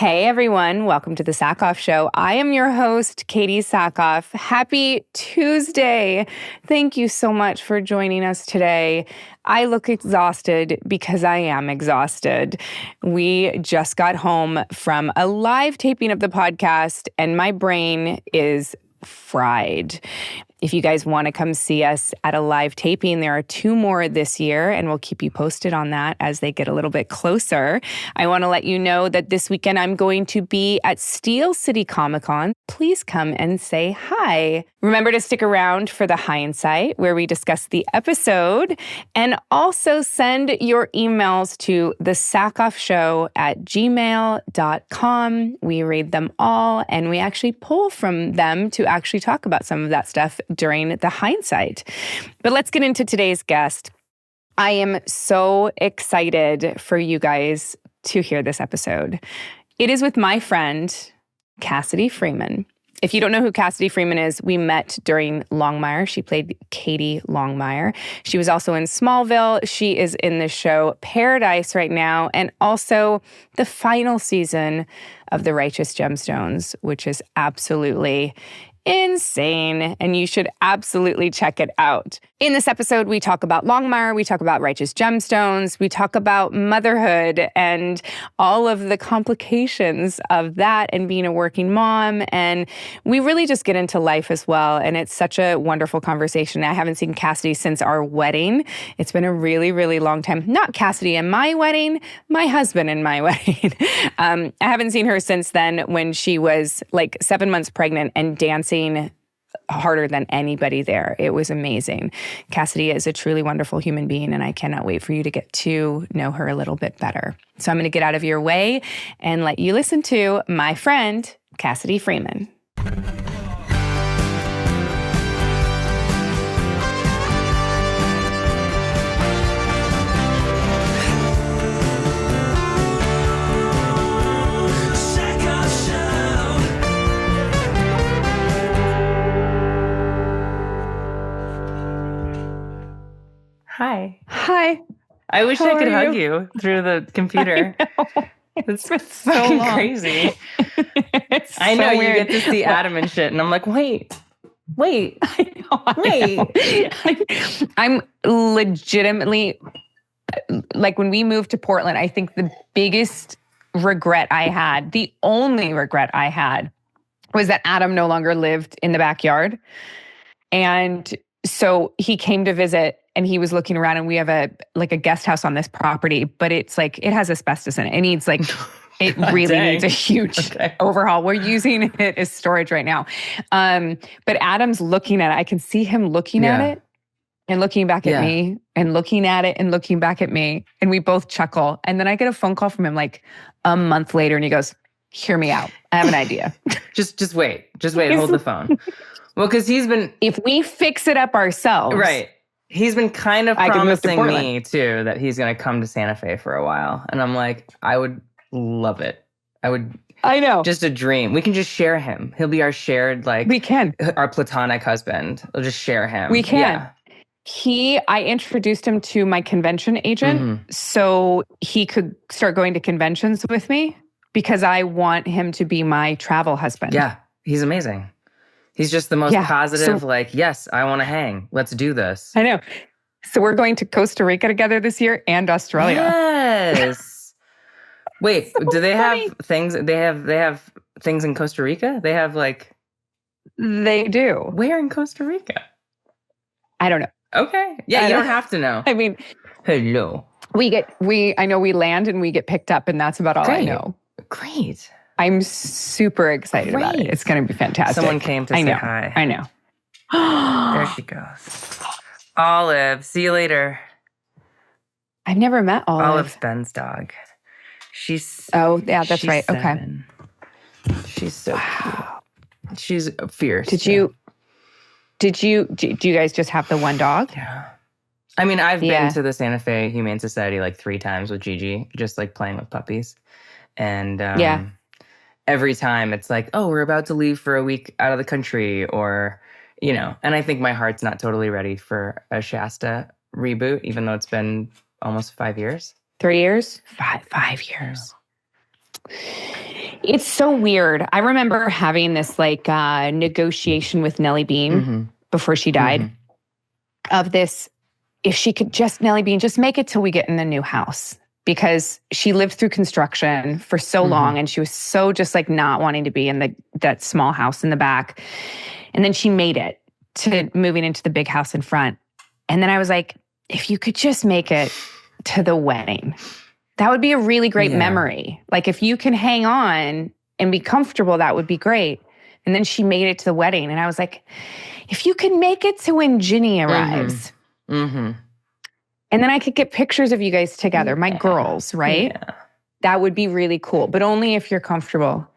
Hey everyone, welcome to the Sackhoff Show. I am your host, Katee Sackhoff. Happy Tuesday. Thank you so much for joining us today. I look exhausted because I am exhausted. We just got home from a live taping of the podcast and my brain is fried. If you guys want to come see us at a live taping, there are 2 more this year, and we'll keep you posted on that as they get a little bit closer. I want to let you know that this weekend I'm going to be at Steel City Comic-Con. Please come and say hi. Remember to stick around for the hindsight, where we discuss the episode, and also send your emails to thesackhoffshow@gmail.com. We read them all, and we actually pull from them to actually talk about some of that stuff during the hindsight. But let's get into today's guest. I am so excited for you guys to hear this episode. It is with my friend, Cassidy Freeman. If you don't know who Cassidy Freeman is, we met during Longmire. She played Cady Longmire. She was also in Smallville. She is in the show Paradise right now, and also the final season of the Righteous Gemstones, which is absolutely insane, and you should absolutely check it out. In this episode, we talk about Longmire, we talk about Righteous Gemstones, we talk about motherhood and all of the complications of that and being a working mom, and we really just get into life as well, and it's such a wonderful conversation. I haven't seen Cassidy since our wedding. It's been a really, really long time. Not Cassidy and my wedding, my husband and my wedding. I haven't seen her since then when she was like 7 months pregnant and dancing harder than anybody there. It was amazing. Cassidy is a truly wonderful human being, and I cannot wait for you to get to know her a little bit better. So I'm going to get out of your way and let you listen to my friend, Cassidy Freeman. Hi. Hi. I wish I could hug you through the computer. It's so long. Crazy. I know you get to see Adam and shit, and I'm like, wait. I know. I'm legitimately, like when we moved to Portland, I think the biggest regret I had, the only regret I had, was that Adam no longer lived in the backyard. And so he came to visit and he was looking around, and we have a guest house on this property, but it's like, it has asbestos in it. It needs it really needs a huge overhaul. We're using it as storage right now. But Adam's looking at it. I can see him looking at it and looking back at me and looking at it and looking back at me. And we both chuckle. And then I get a phone call from him like a month later, and he goes, hear me out. I have an idea. Just wait. Hold the phone. Well, because if we fix it up ourselves. Right. He's been kind of promising me, too, that he's going to come to Santa Fe for a while. And I'm like, I would love it. I know. Just a dream. We can just share him. He'll be our shared, we can. Our platonic husband. We'll just share him. We can. Yeah. I introduced him to my convention agent so he could start going to conventions with me, because I want him to be my travel husband. Yeah. He's amazing. He's just the most positive, yes, I want to hang. Let's do this. I know. So we're going to Costa Rica together this year, and Australia. Yes. Wait, do they have things? They have things in Costa Rica? They have They do. Where in Costa Rica? I don't know. Okay. Yeah, you don't have to know. I mean, hello. I know we land and we get picked up, and that's about all I know. Great. I'm super excited about it. It's going to be fantastic. Someone came to say hi. I know. There she goes. Olive, see you later. I've never met Olive. Olive's Ben's dog. She's that's right. 7. Okay. She's so cute. She's fierce. Do you guys just have the one dog? Yeah. I mean, I've been to the Santa Fe Humane Society 3 times with Gigi, just playing with puppies. And every time it's we're about to leave for a week out of the country, or, and I think my heart's not totally ready for a Shasta reboot, even though it's been almost 5 years. 3 years? 5 years. It's so weird. I remember having this like negotiation with Nellie Bean before she died of this, if she could just, Nellie Bean, just make it till we get in the new house. Because she lived through construction for so long and she was so just like not wanting to be in that small house in the back. And then she made it to moving into the big house in front. And then I was like, if you could just make it to the wedding, that would be a really great memory. Like if you can hang on and be comfortable, that would be great. And then she made it to the wedding. And I was like, if you can make it to when Ginny arrives, and then I could get pictures of you guys together, my girls, right? Yeah. That would be really cool, but only if you're comfortable.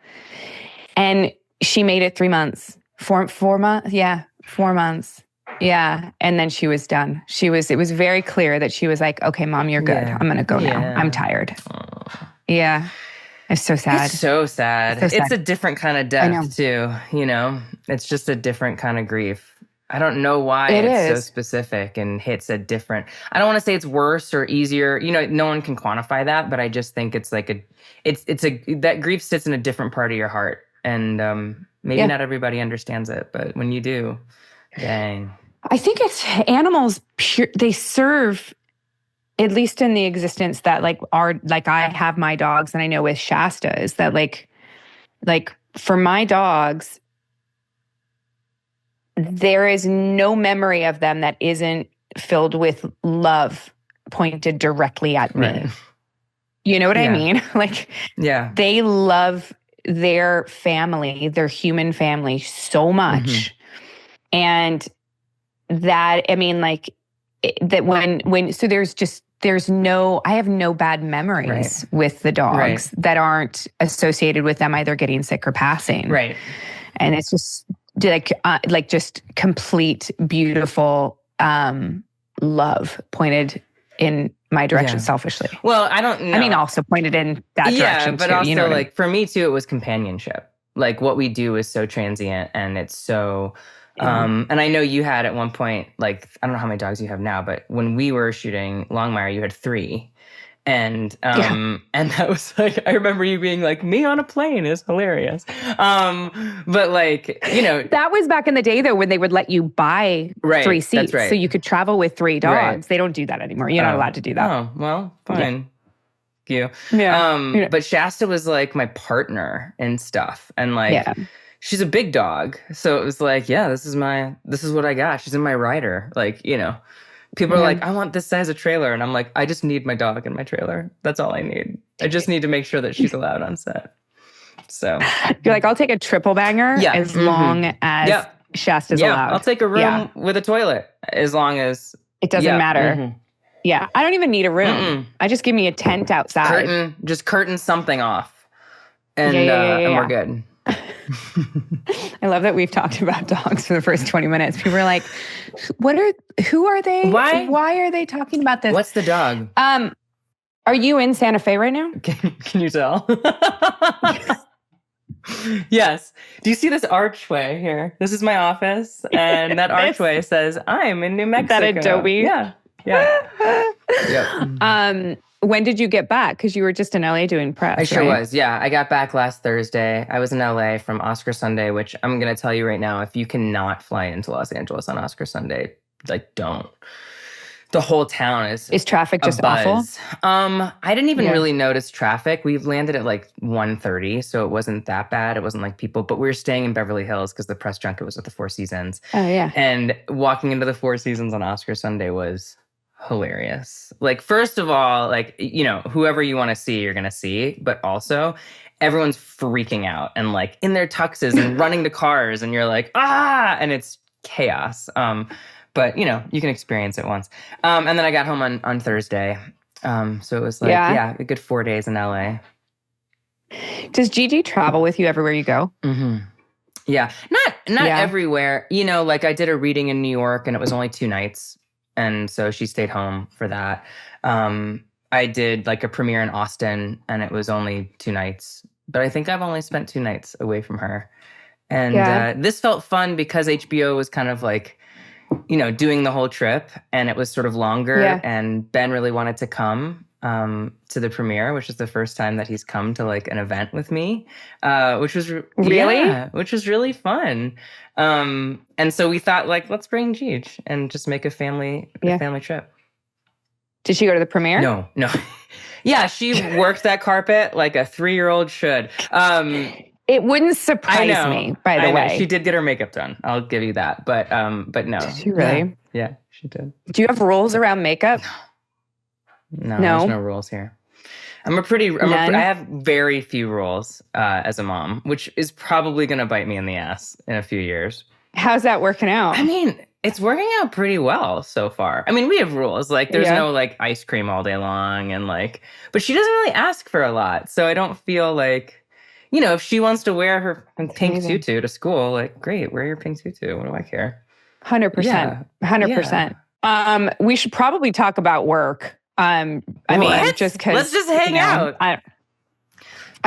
And she made it 3 months, 4 months. Yeah, 4 months. Yeah. And then she was done. It was very clear that she was like, okay, Mom, you're good. I'm going to go now. I'm tired. Yeah. It's so sad. It's so sad. It's a different kind of death too, you know? It's just a different kind of grief. I don't know why it's so specific and hits a different, I don't want to say it's worse or easier. You know, no one can quantify that, but I just think it's like that grief sits in a different part of your heart. And maybe not everybody understands it, but when you do, dang. I think it's animals, they serve, at least in the existence that like are, like I have my dogs and I know with Shasta is that like for my dogs, there is no memory of them that isn't filled with love pointed directly at me. Right. You know what I mean? Like, they love their family, their human family so much. And that, I mean, like, that so I have no bad memories with the dogs that aren't associated with them either getting sick or passing. Right. And it's just, like just complete, beautiful love pointed in my direction selfishly. Well, I don't know. I mean, also pointed in that direction but too. Also, you know like for me too, it was companionship. Like what we do is so transient and it's so. And I know you had at one point, like I don't know how many dogs you have now, but when we were shooting Longmire, you had 3. And that was like, I remember you being like, me on a plane is hilarious. But like, you know. That was back in the day though, when they would let you buy 3 seats. So you could travel with 3 dogs. Right. They don't do that anymore. You're not allowed to do that. Oh, well, fine. Yeah. You. Yeah. But Shasta was like my partner and stuff. And like, she's a big dog. So it was like, this is what I got. She's in my rider. Like, you know. People are like, I want this size of trailer. And I'm like, I just need my dog in my trailer. That's all I need. I just need to make sure that she's allowed on set. So you're like, I'll take a triple banger as long as Shasta's allowed. I'll take a room with a toilet as long as it doesn't matter. Yeah. I don't even need a room. I just give me a tent outside. Curtain something off. And, and we're good. I love that we've talked about dogs for the first 20 minutes. People are like, who are they? Why are they talking about this? What's the dog? Are you in Santa Fe right now? Can you tell? Yes. Do you see this archway here? This is my office. And that archway says, I'm in New Mexico. That Adobe? Yeah. Yep. When did you get back? Because you were just in LA doing press. I sure was. Yeah. I got back last Thursday. I was in LA from Oscar Sunday, which I'm going to tell you right now, if you cannot fly into Los Angeles on Oscar Sunday, like don't. The whole town is traffic just awful? I didn't even really notice traffic. We landed at like 1:30, so it wasn't that bad. It wasn't like people, but we were staying in Beverly Hills because the press junket was at the Four Seasons. Oh yeah. And walking into the Four Seasons on Oscar Sunday was hilarious. Like, first of all, like, you know, whoever you want to see, you're going to see, but also everyone's freaking out and like in their tuxes and running to cars and you're like, and it's chaos. But, you know, you can experience it once. And then I got home on Thursday. So it was like, a good 4 days in LA. Does Gigi travel with you everywhere you go? Mm-hmm. Yeah. Not everywhere. You know, like I did a reading in New York and it was only 2 nights. And so she stayed home for that. I did like a premiere in Austin and it was only 2 nights. But I think I've only spent 2 nights away from her. And this felt fun because HBO was kind of like, you know, doing the whole trip and it was sort of longer and Ben really wanted to come. to the premiere, which is the first time that he's come to like an event with me, which was which was really fun. And so we thought like, let's bring Jeej and just make a family trip. Did she go to the premiere? No. Yeah, she worked that carpet like a 3-year-old should. It wouldn't surprise me, by the way. She did get her makeup done. I'll give you that. But no. Did she really? Yeah, she did. Do you have rules around makeup? No, there's no rules here. I have very few rules as a mom, which is probably going to bite me in the ass in a few years. How's that working out? I mean, it's working out pretty well so far. I mean, we have rules. Like, there's no, like, ice cream all day long. And, like, but she doesn't really ask for a lot. So I don't feel like, you know, if she wants to wear her pink tutu to school, like, great, wear your pink tutu. What do I care? 100%. Yeah. 100%. We should probably talk about work. I mean, just because... Let's just hang out. I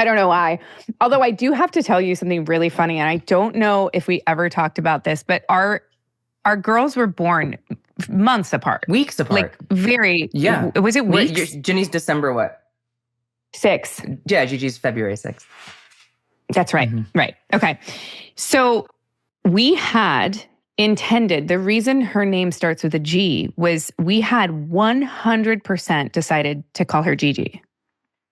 don't know why. Although I do have to tell you something really funny, and I don't know if we ever talked about this, but our girls were born months apart. Weeks apart. Like, very... Yeah. Was it weeks? Ginny's December what? 6. Yeah, Gigi's February 6th. That's right. Mm-hmm. Right. Okay. So we had intended, the reason her name starts with a G was we had 100% decided to call her Gigi.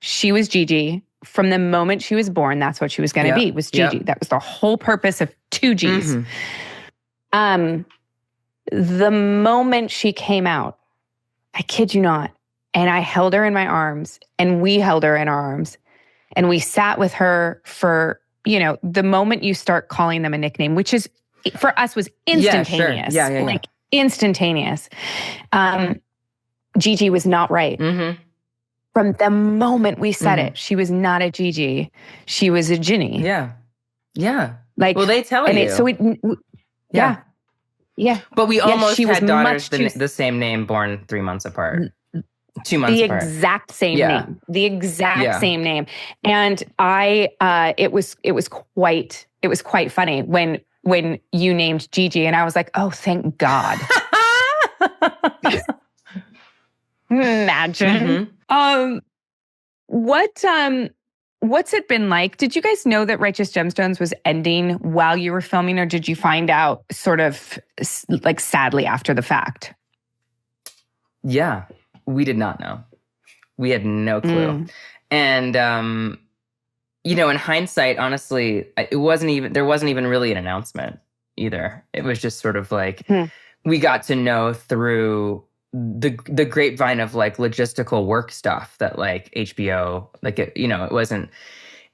She was Gigi. From the moment she was born, that's what she was going to be, was Gigi. That was the whole purpose of 2 Gs. Mm-hmm. The moment she came out, I kid you not, and I held her in my arms, and we held her in our arms, and we sat with her for, you know, the moment you start calling them a nickname, which is, for us, was instantaneous. Yeah, sure. Like, instantaneous. Gigi was not right. Mm-hmm. From the moment we said it, she was not a Gigi. She was a Ginny. Yeah. Yeah. Like, well, they tell you. Yeah. But we almost had daughters the same name, born 3 months apart. 2 months apart. The exact same name. The exact same name. And it was quite funny when you named Gigi, and I was like, oh, thank God. Imagine. Mm-hmm. What's it been like? Did you guys know that Righteous Gemstones was ending while you were filming, or did you find out sort of like sadly after the fact? Yeah, we did not know. We had no clue. And, you know, in hindsight, honestly, there wasn't even really an announcement either. It was just sort of like, we got to know through the grapevine of like logistical work stuff that like HBO, like, it wasn't.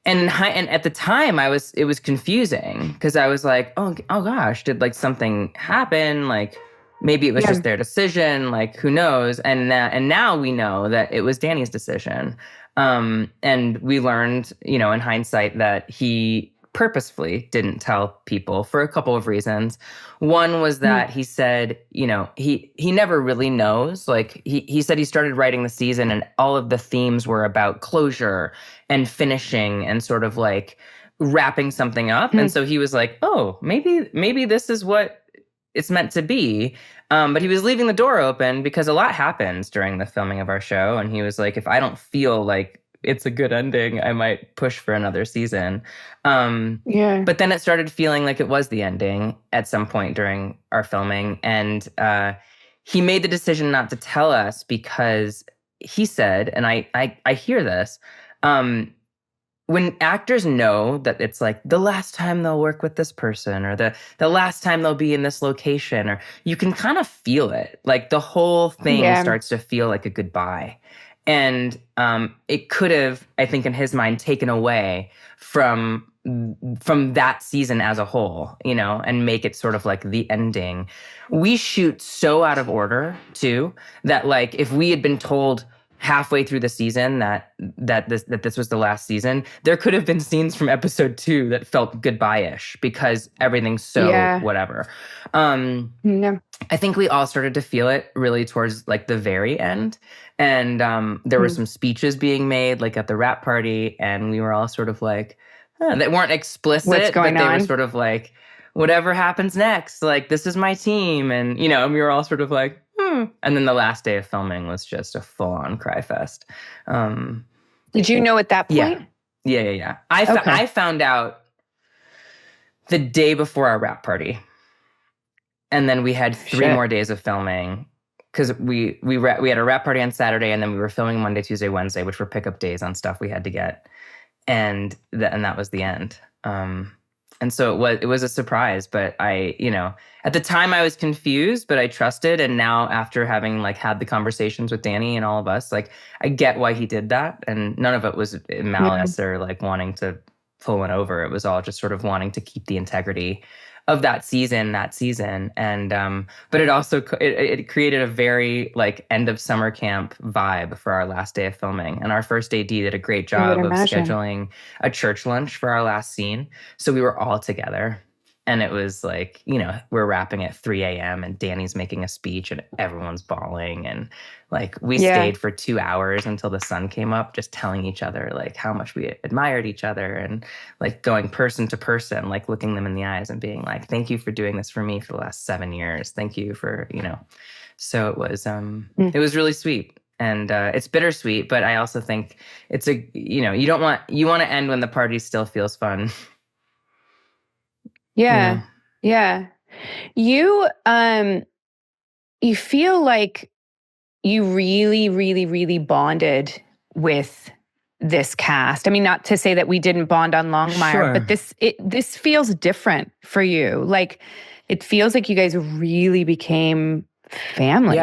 And at the time it was confusing because I was like, oh gosh, did like something happen? Like maybe it was just their decision, like who knows? And now we know that it was Danny's decision. And we learned, you know, in hindsight that he purposefully didn't tell people for a couple of reasons. One was that he said, you know, he never really knows. Like he said he started writing the season and all of the themes were about closure and finishing and sort of like wrapping something up. And so he was like, oh, maybe this is what it's meant to be. But he was leaving the door open because a lot happens during the filming of our show. And he was like, if I don't feel like it's a good ending, I might push for another season. But then it started feeling like it was the ending at some point during our filming. And he made the decision not to tell us because he said, and I hear this, when actors know that it's like the last time they'll work with this person or the last time they'll be in this location, or you can kind of feel it. Like the whole thing starts to feel like a goodbye. And it could have, I think in his mind, taken away from that season as a whole, you know, and make it sort of like the ending. We shoot so out of order, too, that like if we had been told halfway through the season that this was the last season, there could have been scenes from episode 2 that felt goodbye-ish because everything's so whatever. I think we all started to feel it really towards like the very end. And there were some speeches being made like at the wrap party, and we were all sort of like, that weren't explicit, but they were sort of like, whatever happens next, like this is my team. And, you know, and we were all sort of like, And then the last day of filming was just a full-on cry fest. Did you know at that point? Yeah. I found out the day before our wrap party. And then we had 3 more days of filming because we had a wrap party on Saturday, and then we were filming Monday, Tuesday, Wednesday, which were pickup days on stuff we had to get. And that was the end. And so it was a surprise, but at the time I was confused, but I trusted. And now after having like had the conversations with Danny and all of us, like I get why he did that. And none of it was malice or like wanting to pull one over. It was all just sort of wanting to keep the integrity of that season. And, but it also, it created a very like end of summer camp vibe for our last day of filming. And our first AD did a great job of scheduling a church lunch for our last scene. So we were all together. And it was like, we're wrapping at 3 a.m. and Danny's making a speech and everyone's bawling. And like we stayed for 2 hours until the sun came up, just telling each other like how much we admired each other and like going person to person, like looking them in the eyes and being like, thank you for doing this for me for the last 7 years. Thank you for, So it was really sweet. And it's bittersweet, but I also think it's you want to end when the party still feels fun. Yeah. You feel like you really, really, really bonded with this cast. I mean, not to say that we didn't bond on Longmire, but this feels different for you. Like it feels like you guys really became family.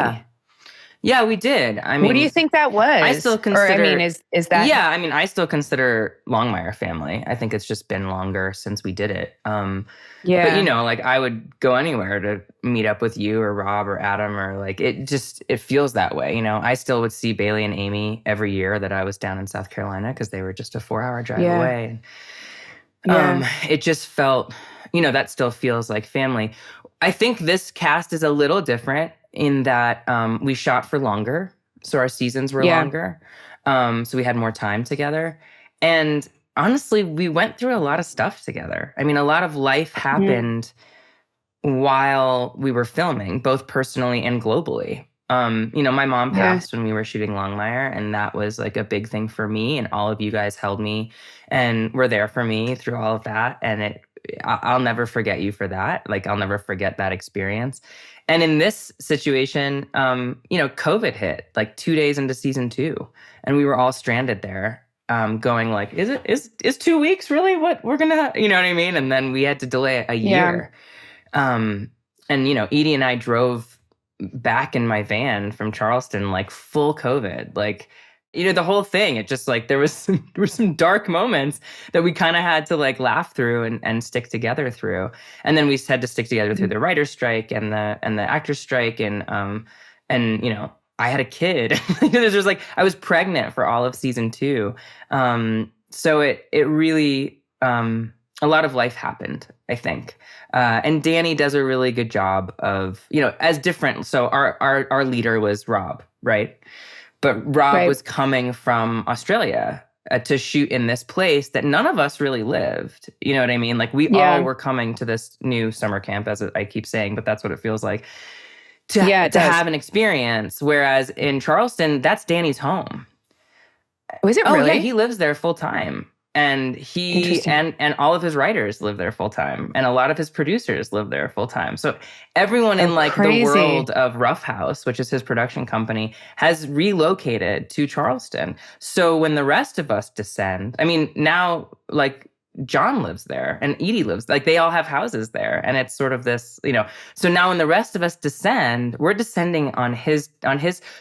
Yeah, we did. I mean, what do you think that was? I still consider. Is that? Yeah, I mean, I still consider Longmire family. I think it's just been longer since we did it. But like I would go anywhere to meet up with you or Rob or Adam or like it feels that way. I still would see Bailey and Amy every year that I was down in South Carolina because they were just a 4-hour drive away. It just felt, that still feels like family. I think this cast is a little different in that we shot for longer. So our seasons were longer. So we had more time together. And honestly, we went through a lot of stuff together. I mean, a lot of life happened while we were filming, both personally and globally. My mom passed when we were shooting Longmire, and that was like a big thing for me. And all of you guys held me and were there for me through all of that. And I'll never forget you for that. Like, I'll never forget that experience. And in this situation, COVID hit like 2 days into season 2, and we were all stranded there, going like, is 2 weeks really what we're gonna, you know what I mean? And then we had to delay a year. And Edie and I drove back in my van from Charleston, like full COVID, like, the whole thing. It just like there were some dark moments that we kind of had to like laugh through and stick together through. And then we had to stick together through the writer's strike and the actor's strike. And I had a kid. There's just like I was pregnant for all of season 2. So it really a lot of life happened, I think. And Danny does a really good job of, as different. So our leader was Rob, right? But Rob was coming from Australia to shoot in this place that none of us really lived. You know what I mean? Like we all were coming to this new summer camp, as I keep saying, but that's what it feels like, to have an experience. Whereas in Charleston, that's Danny's home. Was it really? Oh, yeah, he lives there full time. And he and all of his writers live there full time, and a lot of his producers live there full time. So everyone in like the world of Rough House, which is his production company, has relocated to Charleston. So when the rest of us descend, I mean, now like John lives there and Edie lives, like they all have houses there. And it's sort of this, so now when the rest of us descend, we're descending on his,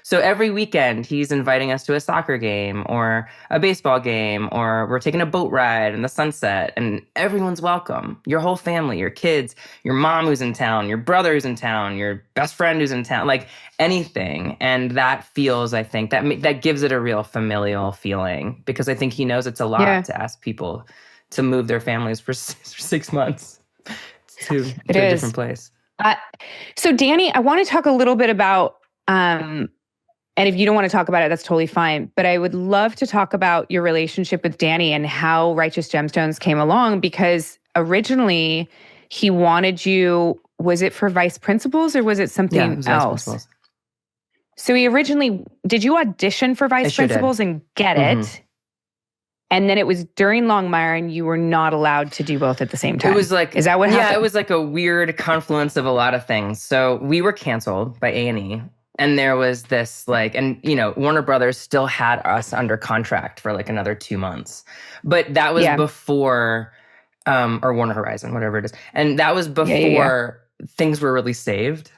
so every weekend he's inviting us to a soccer game or a baseball game, or we're taking a boat ride in the sunset, and everyone's welcome. Your whole family, your kids, your mom who's in town, your brother who's in town, your best friend who's in town, like anything. And that feels, I think that gives it a real familial feeling, because I think he knows it's a lot to ask people to move their families for 6 months to a different place. So Danny, I want to talk a little bit about, and if you don't want to talk about it, that's totally fine. But I would love to talk about your relationship with Danny and how Righteous Gemstones came along, because originally he wanted you, was it for vice principals or was it something else? So did you audition for Vice Principals and get it? And then it was during Longmire and you were not allowed to do both at the same time. It was like, is that what happened? Yeah, it was like a weird confluence of a lot of things. So we were canceled by A&E. And there was this Warner Brothers still had us under contract for like another 2 months. But that was before, or Warner Horizon, whatever it is. And that was before things were really saved.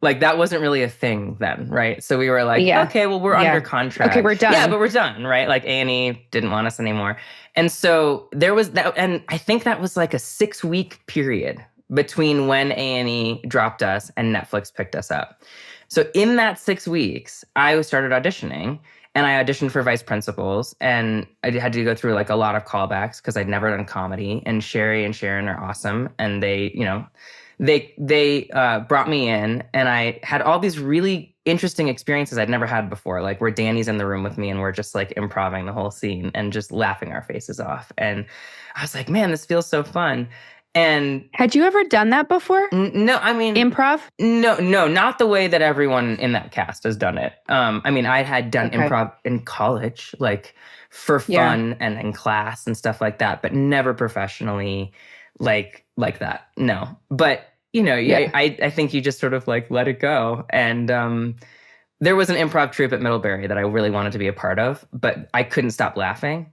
Like, that wasn't really a thing then, right? So we were like, okay, well, we're under contract. Okay, we're done. Yeah, but we're done, right? Like, A&E didn't want us anymore. And so there was that, and I think that was like a 6-week period between when A&E dropped us and Netflix picked us up. So in that 6 weeks, I started auditioning, and I auditioned for Vice Principals, and I had to go through like a lot of callbacks because I'd never done comedy. And Sherry and Sharon are awesome, and they brought me in, and I had all these really interesting experiences I'd never had before, like where Danny's in the room with me and we're just like improving the whole scene and just laughing our faces off. And I was like, man, this feels so fun. And had you ever done that before? No, I mean, improv? No, not the way that everyone in that cast has done it. I mean, I had done improv in college, like for fun and in class and stuff like that, but never professionally like that. No, but I think you just sort of like let it go. And there was an improv troupe at Middlebury that I really wanted to be a part of, but I couldn't stop laughing.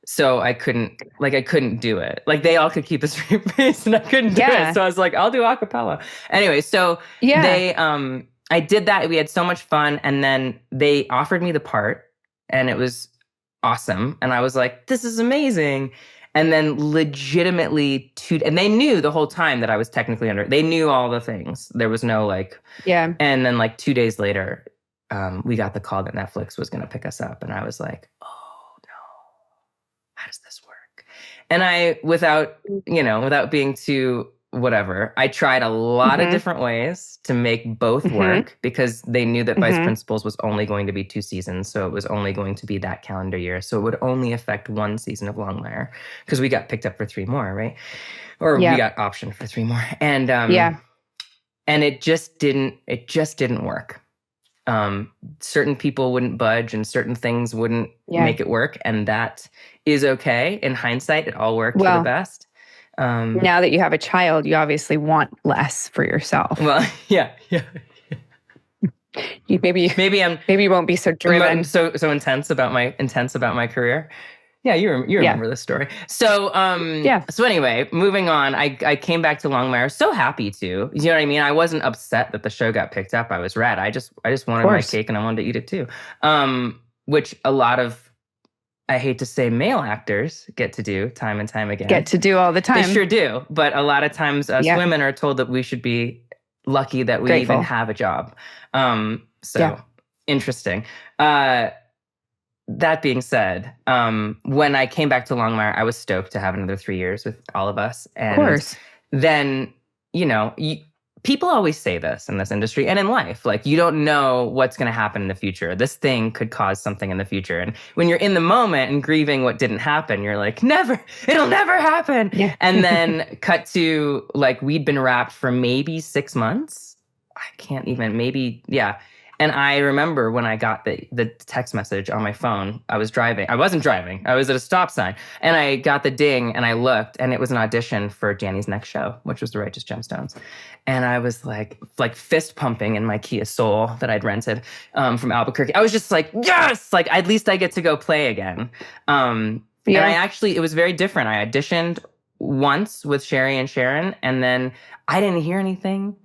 So I couldn't do it. Like, they all could keep a straight face and I couldn't do it. So I was like, I'll do a cappella. Anyway, so I did that. We had so much fun. And then they offered me the part and it was awesome. And I was like, this is amazing. And then legitimately and they knew the whole time that I was technically they knew all the things. There was no and then like 2 days later, we got the call that Netflix was going to pick us up. And I was like, how does this work? And I, without being too whatever, I tried a lot of different ways to make both work because they knew that Vice Principals was only going to be 2 seasons. So it was only going to be that calendar year. So it would only affect 1 season of Longmire because we got picked up for 3 more, right? Or we got optioned for 3 more. And and it just didn't work. Certain people wouldn't budge and certain things wouldn't make it work. And that is okay. In hindsight, it all worked for the best. Now that you have a child, you obviously want less for yourself. Well, yeah. Maybe you won't be so driven. So intense about my career. Yeah, you remember this story. So So anyway, moving on, I came back to Longmire, so happy to. You know what I mean? I wasn't upset that the show got picked up. I was rad. I just wanted my cake and I wanted to eat it too. Which a lot of, I hate to say, male actors get to do time and time again. Get to do all the time. They sure do. But a lot of times us women are told that we should be lucky that we even have a job. Interesting. That being said, when I came back to Longmire, I was stoked to have another 3 years with all of us. And of course. Then, people always say this in this industry and in life, like, you don't know what's going to happen in the future. This thing could cause something in the future. And when you're in the moment and grieving what didn't happen, you're like, it'll never happen. Yeah. And then cut to, like, we'd been wrapped for maybe 6 months. And I remember when I got the text message on my phone, I was driving. I wasn't driving. I was at a stop sign. And I got the ding and I looked and it was an audition for Danny's next show, which was the Righteous Gemstones. And I was like fist pumping in my Kia Soul that I'd rented from Albuquerque. I was just like, yes! Like, at least I get to go play again. And it was very different. I auditioned once with Sherry and Sharon and then I didn't hear anything.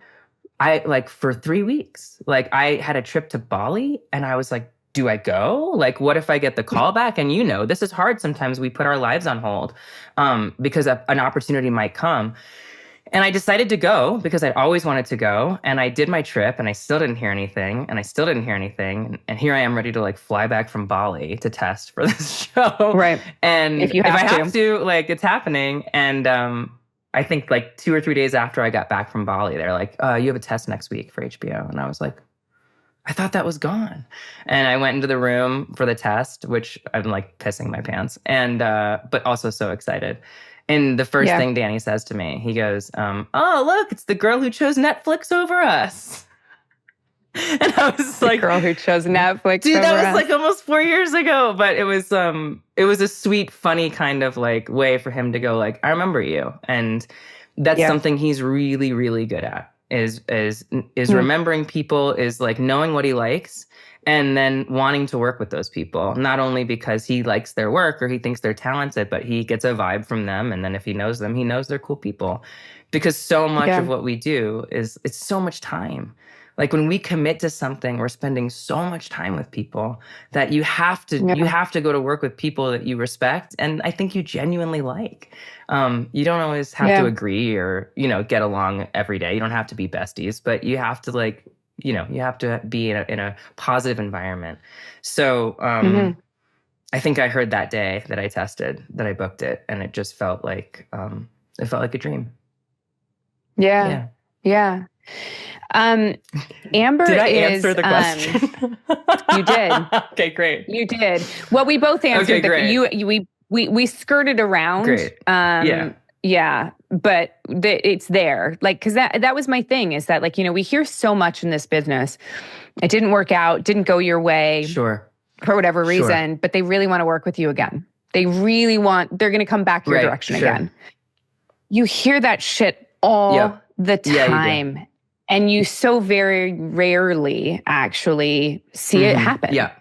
For 3 weeks, I had a trip to Bali and I was like, do I go? Like, what if I get the call back? And this is hard. Sometimes we put our lives on hold because an opportunity might come. And I decided to go because I'd always wanted to go. And I did my trip and I still didn't hear anything. And here I am ready to fly back from Bali to test for this show. Right. And if I have to, it's happening. And, I think 2 or 3 days after I got back from Bali, they're like, you have a test next week for HBO. And I was like, I thought that was gone. And I went into the room for the test, which I'm pissing my pants, and but also so excited. And the first thing Danny says to me, he goes, oh, look, it's the girl who chose Netflix over us. And I was the like, girl who chose Netflix. Dude, that was like almost 4 years ago. But it was a sweet, funny kind of like way for him to go like, I remember you. And that's something he's really, really good at is remembering people, is like knowing what he likes and then wanting to work with those people, not only because he likes their work or he thinks they're talented, but he gets a vibe from them. And then if he knows them, he knows they're cool people. Because so much of what we do it's so much time. Like when we commit to something, we're spending so much time with people that you have to go to work with people that you respect and I think you genuinely like. You don't always have to agree or, get along every day. You don't have to be besties, but you have to like, you have to be in a positive environment. So I think I heard that day that I tested, that I booked it, and it just felt like a dream. Yeah. Amber did I answer the question? You did. Okay, great. You did. Well, we both answered. Okay, we skirted around. Great. Yeah, but it's there. Like, because that was my thing, is that like, we hear so much in this business. It didn't work out, didn't go your way. Sure. For whatever reason, but they really want to work with you again. They're going to come back your direction again. You hear that shit all the time. Yeah, and you so very rarely actually see it happen. Yeah.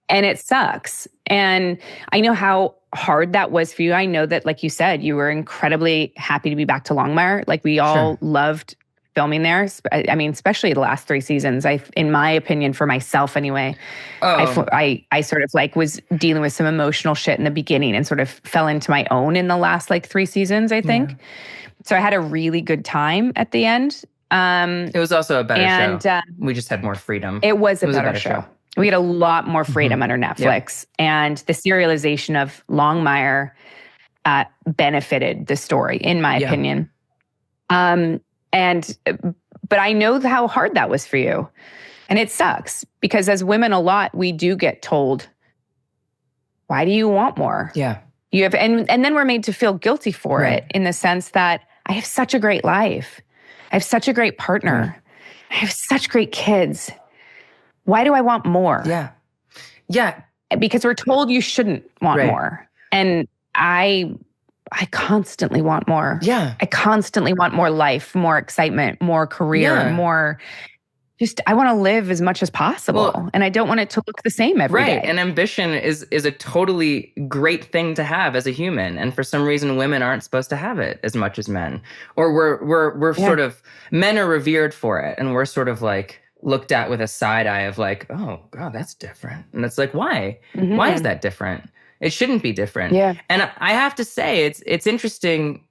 And it sucks. And I know how hard that was for you. I know that, like you said, you were incredibly happy to be back to Longmire. Like we all loved filming there. I mean, especially the last 3 seasons. In my opinion, for myself anyway, I sort of like was dealing with some emotional shit in the beginning and sort of fell into my own in the last like 3 seasons, I think. Yeah. So I had a really good time at the end. It was also a better show. We just had more freedom. It was a better show. We had a lot more freedom under Netflix. And the serialization of Longmire benefited the story, in my opinion. But I know how hard that was for you. And it sucks because as women a lot, we do get told, why do you want more? Yeah. You have, and then we're made to feel guilty for it, in the sense that I have such a great life. I have such a great partner. I have such great kids. Why do I want more? Yeah. Yeah. Because we're told you shouldn't want more. And I constantly want more. Yeah. I constantly want more life, more excitement, more career, more. I want to live as much as possible. And I don't want it to look the same every day. And ambition is a totally great thing to have as a human. And for some reason, women aren't supposed to have it as much as men. Or we're sort of, men are revered for it. And we're sort of like looked at with a side eye of like, oh God, that's different. And it's like, why? Why is that different? It shouldn't be different. Yeah. And I have to say, it's interesting.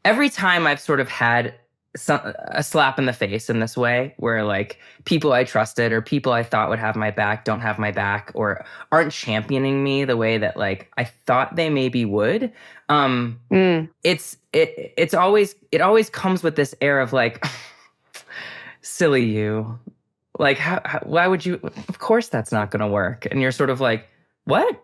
Every time I've sort of had a slap in the face in this way, where like people I trusted or people I thought would have my back don't have my back or aren't championing me the way that like I thought they maybe would. It always comes with this air of like, silly you. Like, why would you? Of course that's not going to work. And you're sort of like, what?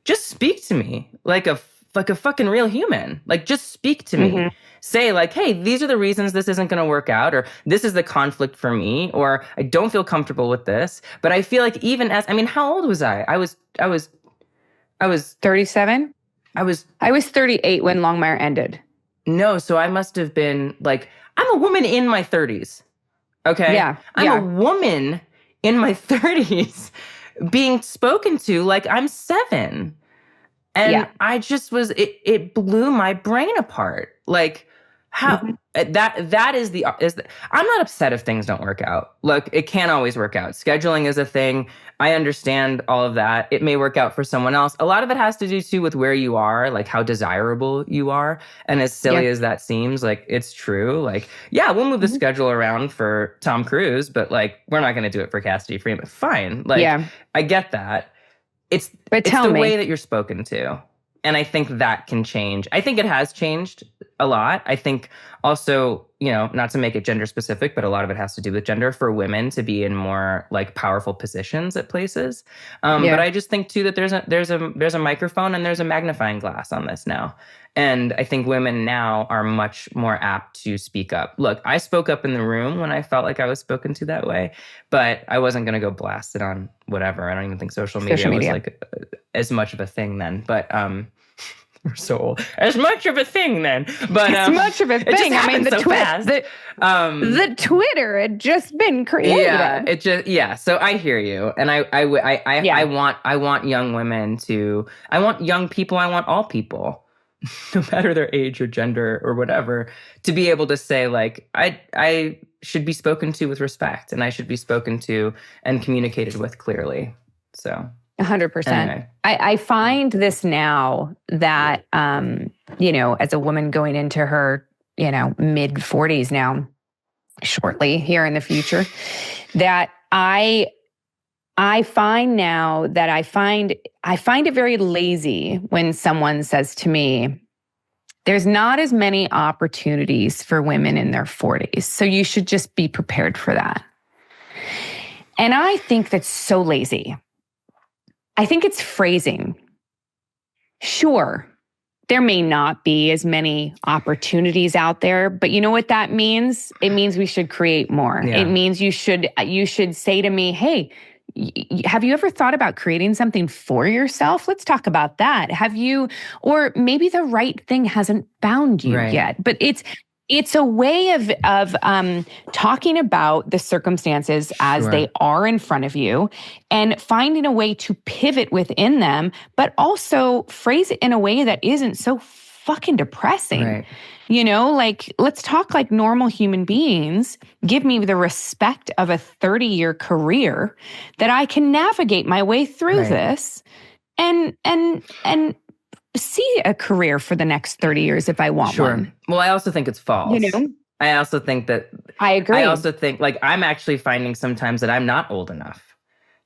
Just speak to me like a fucking real human. Like, just speak to me. Say like, hey, these are the reasons this isn't going to work out, or this is the conflict for me, or I don't feel comfortable with this. But I feel like even how old was I? I was 37. I was 38 when Longmire ended. No, so I must have been like, I'm a woman in my 30s. Okay? Yeah. I'm a woman in my 30s being spoken to like I'm 7. And I just it blew my brain apart. Like, how that is the I'm not upset if things don't work out. Look, it can't always work out. Scheduling is a thing. I understand all of that. It may work out for someone else. A lot of it has to do too with where you are, like how desirable you are. And as silly as that seems, like it's true. Like, yeah, we'll move the schedule around for Tom Cruise, but like we're not going to do it for Cassidy Freeman. Fine. Like, I get that. It's the way that you're spoken to. And I think that can change. I think it has changed a lot. I think also, not to make it gender specific, but a lot of it has to do with gender for women to be in more like powerful positions at places. But I just think too that there's a microphone and there's a magnifying glass on this now. And I think women now are much more apt to speak up. Look, I spoke up in the room when I felt like I was spoken to that way, but I wasn't going to go blast it on whatever. I don't even think social media was like as much of a thing then. But we're so old. As much of a thing then. But as much of a thing. I mean, the Twitter had just been created. So I hear you, and I want young women to. I want young people. I want all people, no matter their age or gender or whatever, to be able to say, like, I should be spoken to with respect, and I should be spoken to and communicated with clearly. So 100%. Anyway. I find this now that, as a woman going into her, mid 40s now, shortly here in the future, that I find now that I find it very lazy when someone says to me, there's not as many opportunities for women in their 40s, so you should just be prepared for that. And I think that's so lazy. I think it's phrasing. Sure, there may not be as many opportunities out there, but you know what that means? It means we should create more. Yeah. It means you should say to me, hey, have you ever thought about creating something for yourself? Let's talk about that. Or maybe the right thing hasn't found you yet, but it's a way of talking about the circumstances as they are in front of you and finding a way to pivot within them, but also phrase it in a way that isn't so fucking depressing. Right. Let's talk like normal human beings. Give me the respect of a 30-year career that I can navigate my way through this and see a career for the next 30 years if I want one. Well, I also think it's false. I also think that... I agree. I also think, I'm actually finding sometimes that I'm not old enough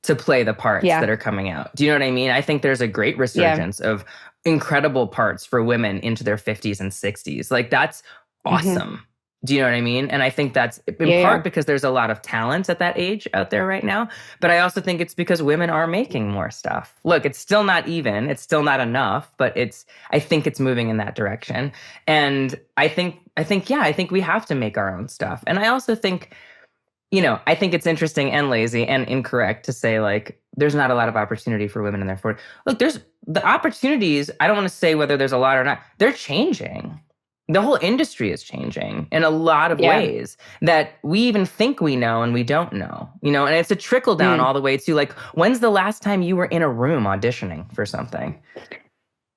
to play the parts that are coming out. Do you know what I mean? I think there's a great resurgence of incredible parts for women into their 50s and 60s. That's awesome. Mm-hmm. Do you know what I mean? And I think that's in part because there's a lot of talent at that age out there right now. But I also think it's because women are making more stuff. Look, it's still not even. It's still not enough. But I think it's moving in that direction. And I think we have to make our own stuff. And I also think, I think it's interesting and lazy and incorrect to say, there's not a lot of opportunity for women in their 40s. Look, there's the opportunities. I don't want to say whether there's a lot or not. They're changing. The whole industry is changing in a lot of ways that we even think we know and we don't know, and it's a trickle down all the way to when's the last time you were in a room auditioning for something?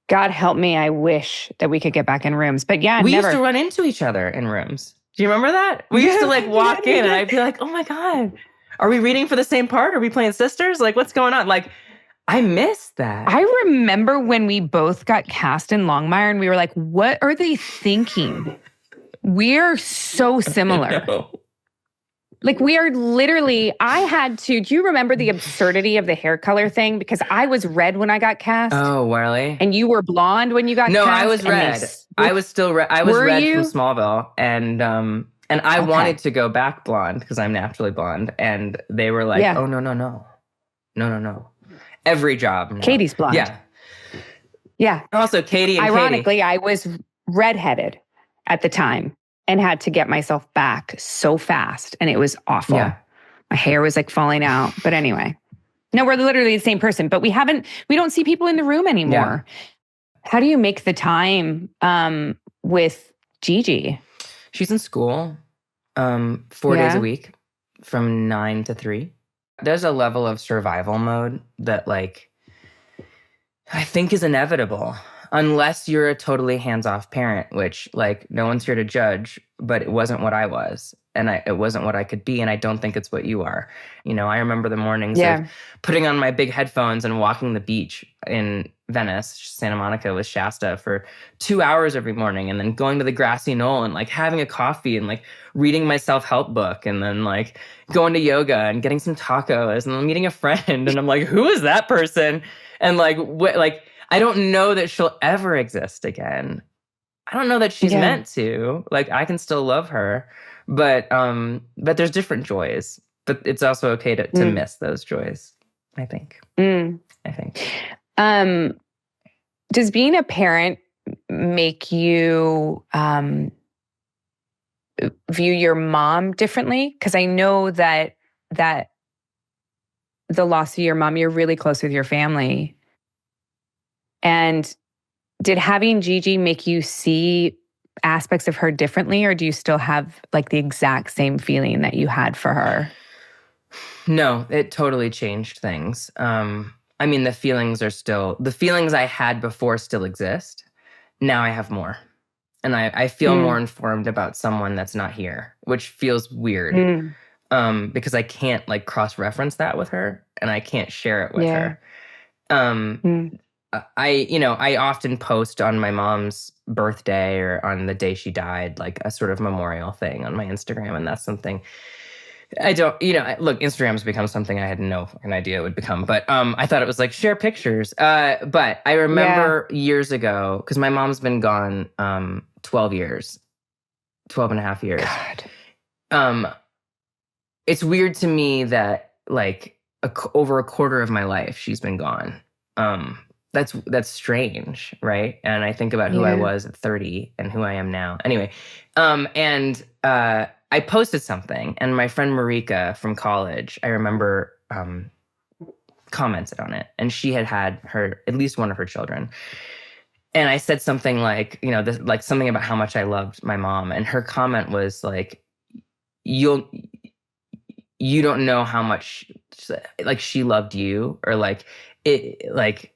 God help me. I wish that we could get back in rooms, but we used to run into each other in rooms. Do you remember that? We used to walk in and I'd be like, oh my God, are we reading for the same part? Are we playing sisters? What's going on? I miss that. I remember when we both got cast in Longmire and we were like, what are they thinking? We're so similar. We are literally, do you remember the absurdity of the hair color thing? Because I was red when I got cast. Oh, really? And you were blonde when you got cast? No, I was red. I was still red. I was red from Smallville. And I wanted to go back blonde because I'm naturally blonde. And they were like, oh, no. Every job. No. Katie's blonde. Yeah. Also, Katee and ironically, Katee. I was redheaded at the time and had to get myself back so fast. And it was awful. Yeah. My hair was falling out. But anyway, no, we're literally the same person. But we don't see people in the room anymore. Yeah. How do you make the time with Gigi? She's in school 4 days a week from 9 to 3. There's a level of survival mode that I think is inevitable unless you're a totally hands-off parent, which no one's here to judge, but it wasn't what I was. And it wasn't what I could be. And I don't think it's what you are. I remember the mornings of putting on my big headphones and walking the beach in Venice, Santa Monica with Shasta for 2 hours every morning. And then going to the grassy knoll and having a coffee and reading my self-help book. And then going to yoga and getting some tacos and then meeting a friend. And I'm like, who is that person? And I don't know that she'll ever exist again. I don't know that she's meant to. I can still love her. But there's different joys. But it's also okay to miss those joys, I think. I think. Does being a parent make you view your mom differently? Because I know that the loss of your mom, you're really close with your family. And did having Gigi make you see aspects of her differently, or do you still have like the exact same feeling that you had for her? No, it totally changed things. I mean, the feelings I had before still exist. Now I have more. And I feel more informed about someone that's not here, which feels weird. Because I can't like cross-reference that with her, and I can't share it with her. I often post on my mom's birthday or on the day she died, like a sort of memorial thing on my Instagram, and that's something I don't, look, Instagram's become something I had no idea it would become, but I thought it was like share pictures. But I remember years ago, because my mom's been gone 12 and a half years. God. It's weird to me that like over a quarter of my life she's been gone. That's strange, right? And I think about who I was at 30 and who I am now. Anyway, I posted something, and my friend Marika from college, I remember, commented on it, and she had at least one of her children. And I said something like, like something about how much I loved my mom, and her comment was like, "You don't know how much like she loved you, or like it, like."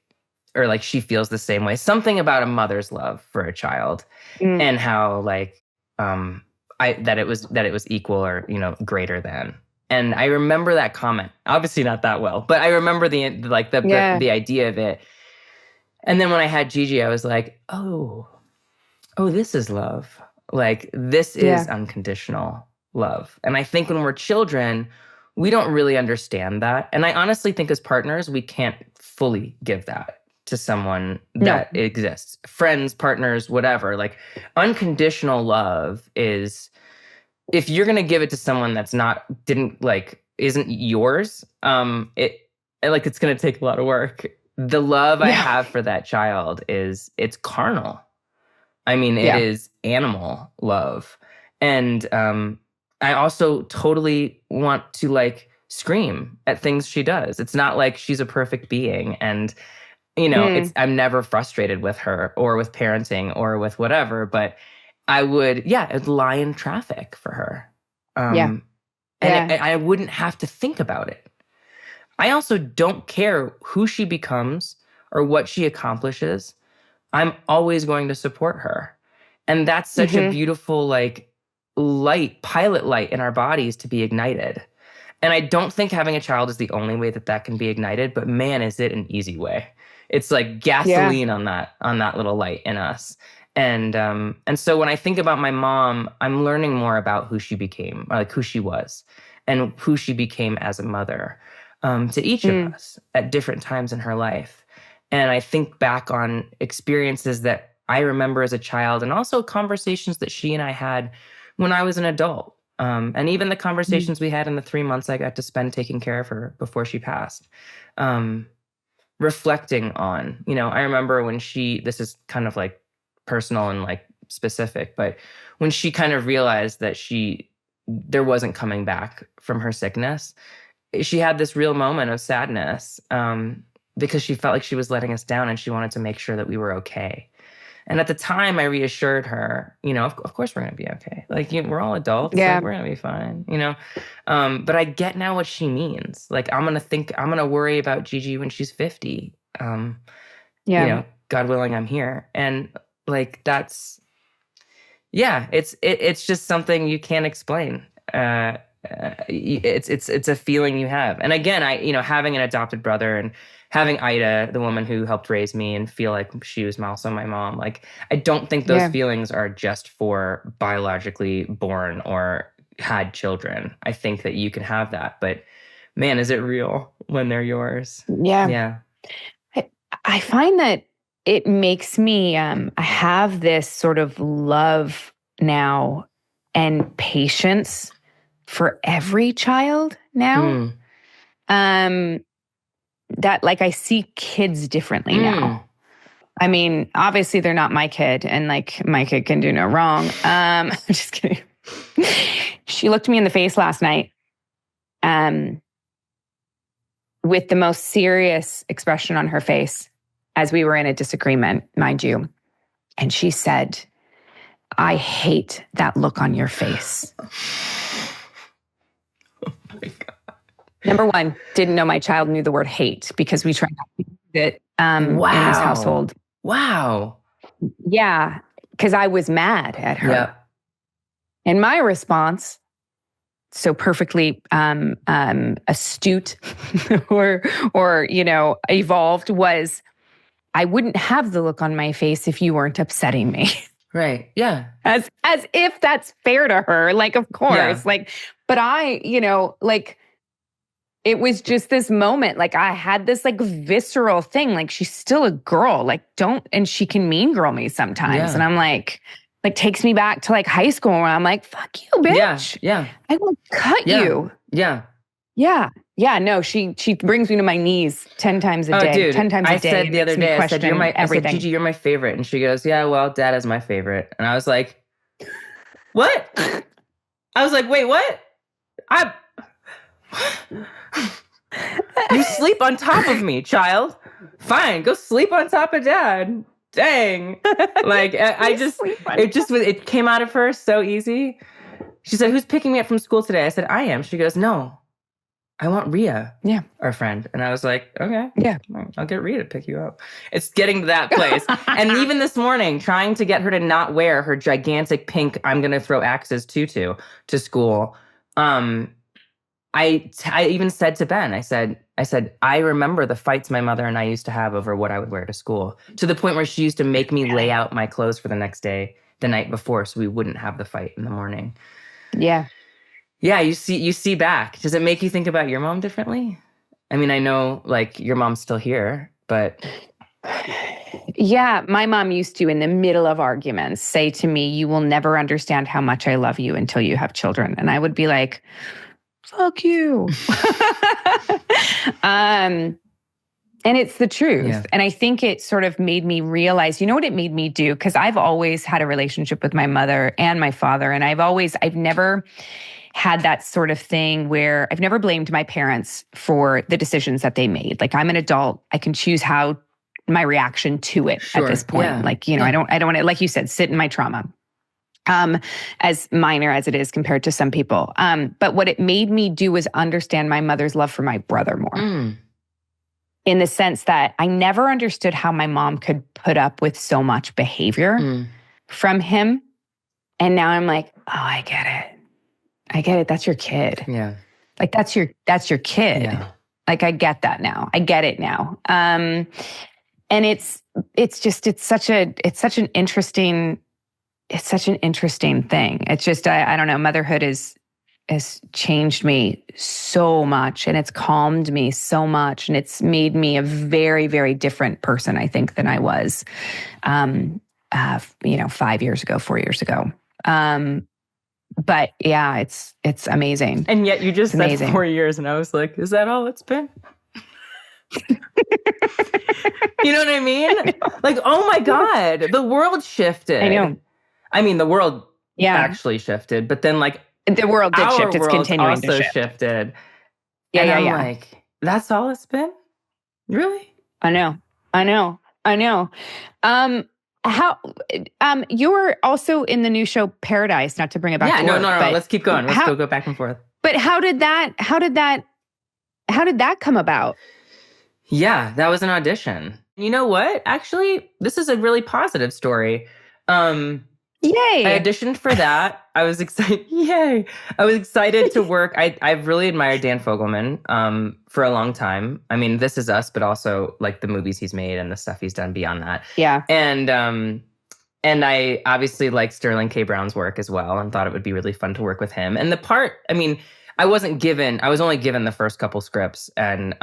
Or like she feels the same way. Something about a mother's love for a child, and how like that it was equal or greater than. And I remember that comment. Obviously not that well, but I remember the idea of it. And then when I had Gigi, I was like, oh, this is love. Like this is unconditional love. And I think when we're children, we don't really understand that. And I honestly think as partners, we can't fully give that to someone that exists. Friends, partners, whatever. Like unconditional love is, if you're gonna give it to someone that's isn't yours, it's gonna take a lot of work. The love I have for that child it's carnal. I mean, it is animal love. And I also totally want to like scream at things she does. It's not like she's a perfect being, and I'm never frustrated with her or with parenting or with whatever, but I would, I'd lie in traffic for her. And I wouldn't have to think about it. I also don't care who she becomes or what she accomplishes. I'm always going to support her. And that's such a beautiful, like, pilot light in our bodies to be ignited. And I don't think having a child is the only way that can be ignited, but man, is it an easy way. It's like gasoline on that little light in us. And so when I think about my mom, I'm learning more about who she became, or like who she was, and who she became as a mother to each of us at different times in her life. And I think back on experiences that I remember as a child, and also conversations that she and I had when I was an adult. And even the conversations we had in the 3 months I got to spend taking care of her before she passed. Reflecting on, I remember when this is kind of like personal and like specific, but when she kind of realized that there wasn't coming back from her sickness, she had this real moment of sadness because she felt like she was letting us down, and she wanted to make sure that we were okay. And at the time, I reassured her, of course we're going to be okay. Like, we're all adults. Yeah. Like, we're going to be fine, But I get now what she means. Like, I'm going to worry about Gigi when she's 50. God willing, I'm here. And like, that's, it's just something you can't explain. It's a feeling you have. And again, having an adopted brother and having Ida, the woman who helped raise me, and feel like she was also my mom. Like, I don't think those feelings are just for biologically born or had children. I think that you can have that, but man, is it real when they're yours? Yeah. Yeah. I find that it makes me, I have this sort of love now and patience for every child now. That like I see kids differently now. I mean, obviously they're not my kid, and like my kid can do no wrong. I'm just kidding. She looked me in the face last night, with the most serious expression on her face as we were in a disagreement, mind you. And she said, "I hate that look on your face." Oh my God. Number one, didn't know my child knew the word hate because we tried to use it in this household. Wow. Yeah, because I was mad at her. Yeah. And my response, so perfectly astute or evolved, was, I wouldn't have the look on my face if you weren't upsetting me. Right. Yeah. As if that's fair to her. Like, of course. Yeah. But I, it was just this moment. Like, I had this visceral thing. Like, she's still a girl. And she can mean girl me sometimes. Yeah. And I'm like takes me back to high school where I'm like, fuck you, bitch. Yeah. I will cut you. Yeah. Yeah. Yeah. No, she brings me to my knees 10 times a day. Dude, 10 times a day. I said the other day, I said, Gigi, you're my favorite. And she goes, yeah, well, Dad is my favorite. And I was like, what? I was like, wait, what? You sleep on top of me, child. Fine, go sleep on top of Dad. Dang. It came out of her so easy. She said, who's picking me up from school today? I said, I am. She goes, no, I want Rhea. Yeah. Our friend. And I was like, okay. Yeah. I'll get Rhea to pick you up. It's getting to that place. And even this morning, trying to get her to not wear her gigantic pink, I'm going to throw axes tutu to school. I even said to Ben, I said, I remember the fights my mother and I used to have over what I would wear to school, to the point where she used to make me lay out my clothes for the next day, the night before, so we wouldn't have the fight in the morning. Yeah. Yeah, you see back. Does it make you think about your mom differently? I mean, I know your mom's still here, but... Yeah, my mom used to, in the middle of arguments, say to me, you will never understand how much I love you until you have children. And I would be like, fuck you. And it's the truth. Yeah. And I think it sort of made me realize, you know what it made me do? Because I've always had a relationship with my mother and my father. And I've never had that sort of thing where I've never blamed my parents for the decisions that they made. I'm an adult. I can choose how my reaction to it at this point. Yeah. I don't want to, like you said, sit in my trauma. As minor as it is compared to some people. But what it made me do was understand my mother's love for my brother more. In the sense that I never understood how my mom could put up with so much behavior from him. And now I'm like, oh, I get it. That's your kid. Yeah. That's your kid. Yeah. I get that now. I get it now. And it's such an interesting thing. It's just, I don't know, motherhood has changed me so much, and it's calmed me so much, and it's made me a very, very different person, I think, than I was, 5 years ago, 4 years ago. But yeah, it's amazing. And yet you just said 4 years, and I was like, is that all it's been? You know what I mean? Oh my God, the world shifted. I know. I mean, the world actually shifted, but then the world did shift. It's continuing to shift. Shifted. Yeah, and yeah. I'm that's all it's been? Really? I know. How you're also in the new show Paradise, not to bring it back to work. No. Let's keep going. Let's go back and forth. But how did that come about? Yeah, that was an audition. You know what? Actually, this is a really positive story. Yay! I auditioned for that. I was excited. Yay! I was excited to work. I've really admired Dan Fogelman for a long time. I mean, This Is Us, but also the movies he's made and the stuff he's done beyond that. Yeah. And I obviously like Sterling K. Brown's work as well, and thought it would be really fun to work with him. And the part, I mean, I was only given the first couple scripts, and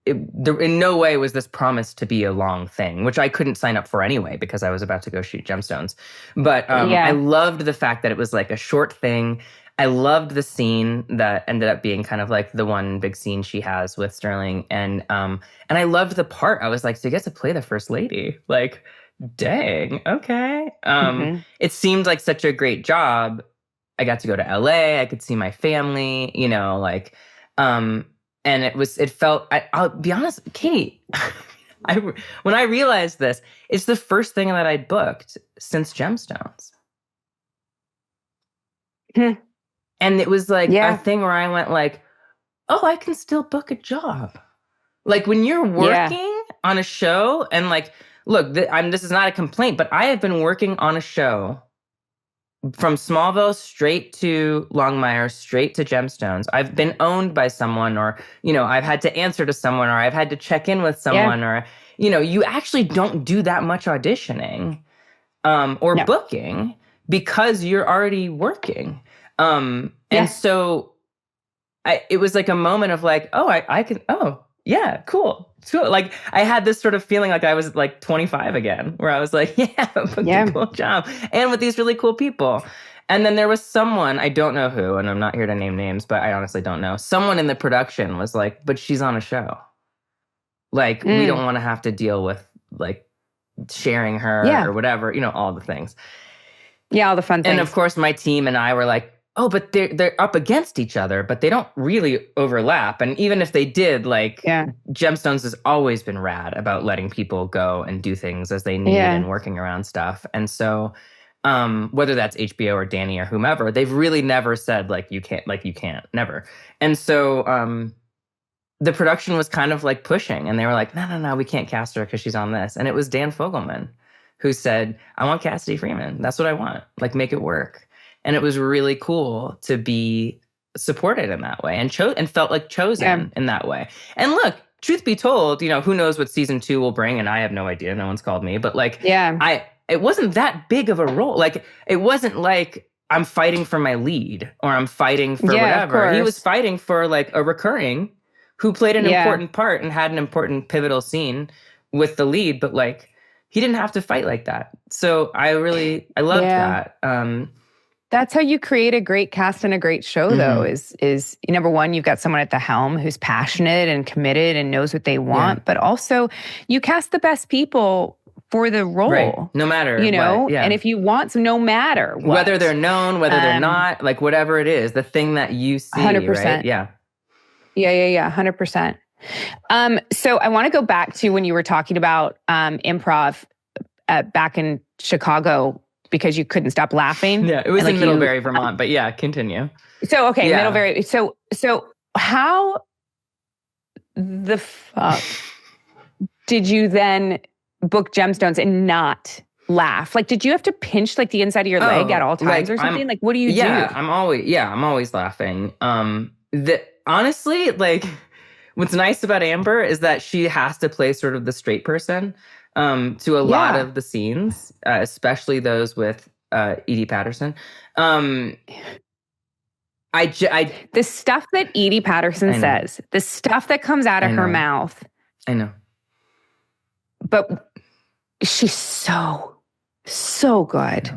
in no way was this promised to be a long thing, which I couldn't sign up for anyway because I was about to go shoot Gemstones. But I loved the fact that it was a short thing. I loved the scene that ended up being kind of like the one big scene she has with Sterling. And I loved the part. I was like, so you get to play the First Lady. Like, dang, okay. It seemed like such a great job. I got to go to LA. I could see my family, you know, like, and it felt, I'll be honest, Kate, when I realized this, it's the first thing that I'd booked since Gemstones. And it was like a thing where I went like, oh, I can still book a job. Like when you're working on a show and like, look, this is not a complaint, but I have been working on a show from Smallville straight to Longmire, straight to Gemstones. I've been owned by someone, or, you know, I've had to answer to someone, or I've had to check in with someone, or, you know, you actually don't do that much auditioning or booking because you're already working. And so it was like a moment of like, oh, I can, oh yeah, cool. Like I had this sort of feeling like I was like 25 again, where I was like, yeah, I'm booking a cool job and with these really cool people. And then there was someone, I don't know who, and I'm not here to name names, but I honestly don't know. Someone in the production was like, but she's on a show. Like, we don't want to have to deal with like sharing her or whatever, you know, all the things. Yeah, all the fun things. And of course, my team and I were like, oh, but they're up against each other, but they don't really overlap. And even if they did, like, Gemstones has always been rad about letting people go and do things as they need and working around stuff. And so whether that's HBO or Danny or whomever, they've really never said, like, you can't, never. And so the production was kind of like pushing, and they were like, no, we can't cast her because she's on this. And it was Dan Fogelman who said, I want Cassidy Freeman. That's what I want. Like, make it work. And it was really cool to be supported in that way and felt like chosen in that way. And look, truth be told, you know, who knows what season 2 will bring, and I have no idea. No one's called me, but like, it wasn't that big of a role. Like, it wasn't like I'm fighting for my lead or I'm fighting for whatever. He was fighting for like a recurring who played an important part and had an important pivotal scene with the lead, but like, he didn't have to fight like that. So I loved that. That's how you create a great cast and a great show, though, is number one, you've got someone at the helm who's passionate and committed and knows what they want, but also you cast the best people for the role. Right. No matter, you know, what, and if you want, so no matter what. Whether they're known, whether they're not, like whatever it is, the thing that you see, 100%. Right? Yeah. Yeah, 100%. So I want to go back to when you were talking about improv back in Chicago, because you couldn't stop laughing. Yeah, it was in Middlebury, Vermont, but yeah, continue. So, okay, Middlebury. So how the fuck did you then book Gemstones and not laugh? Like, did you have to pinch like the inside of your leg at all times or something? Like, what do you do? I'm always laughing. Honestly, like, what's nice about Amber is that she has to play sort of the straight person. To a lot of the scenes, especially those with Edie Patterson. The stuff that Edie Patterson says, the stuff that comes out of her mouth. I know. But she's so good.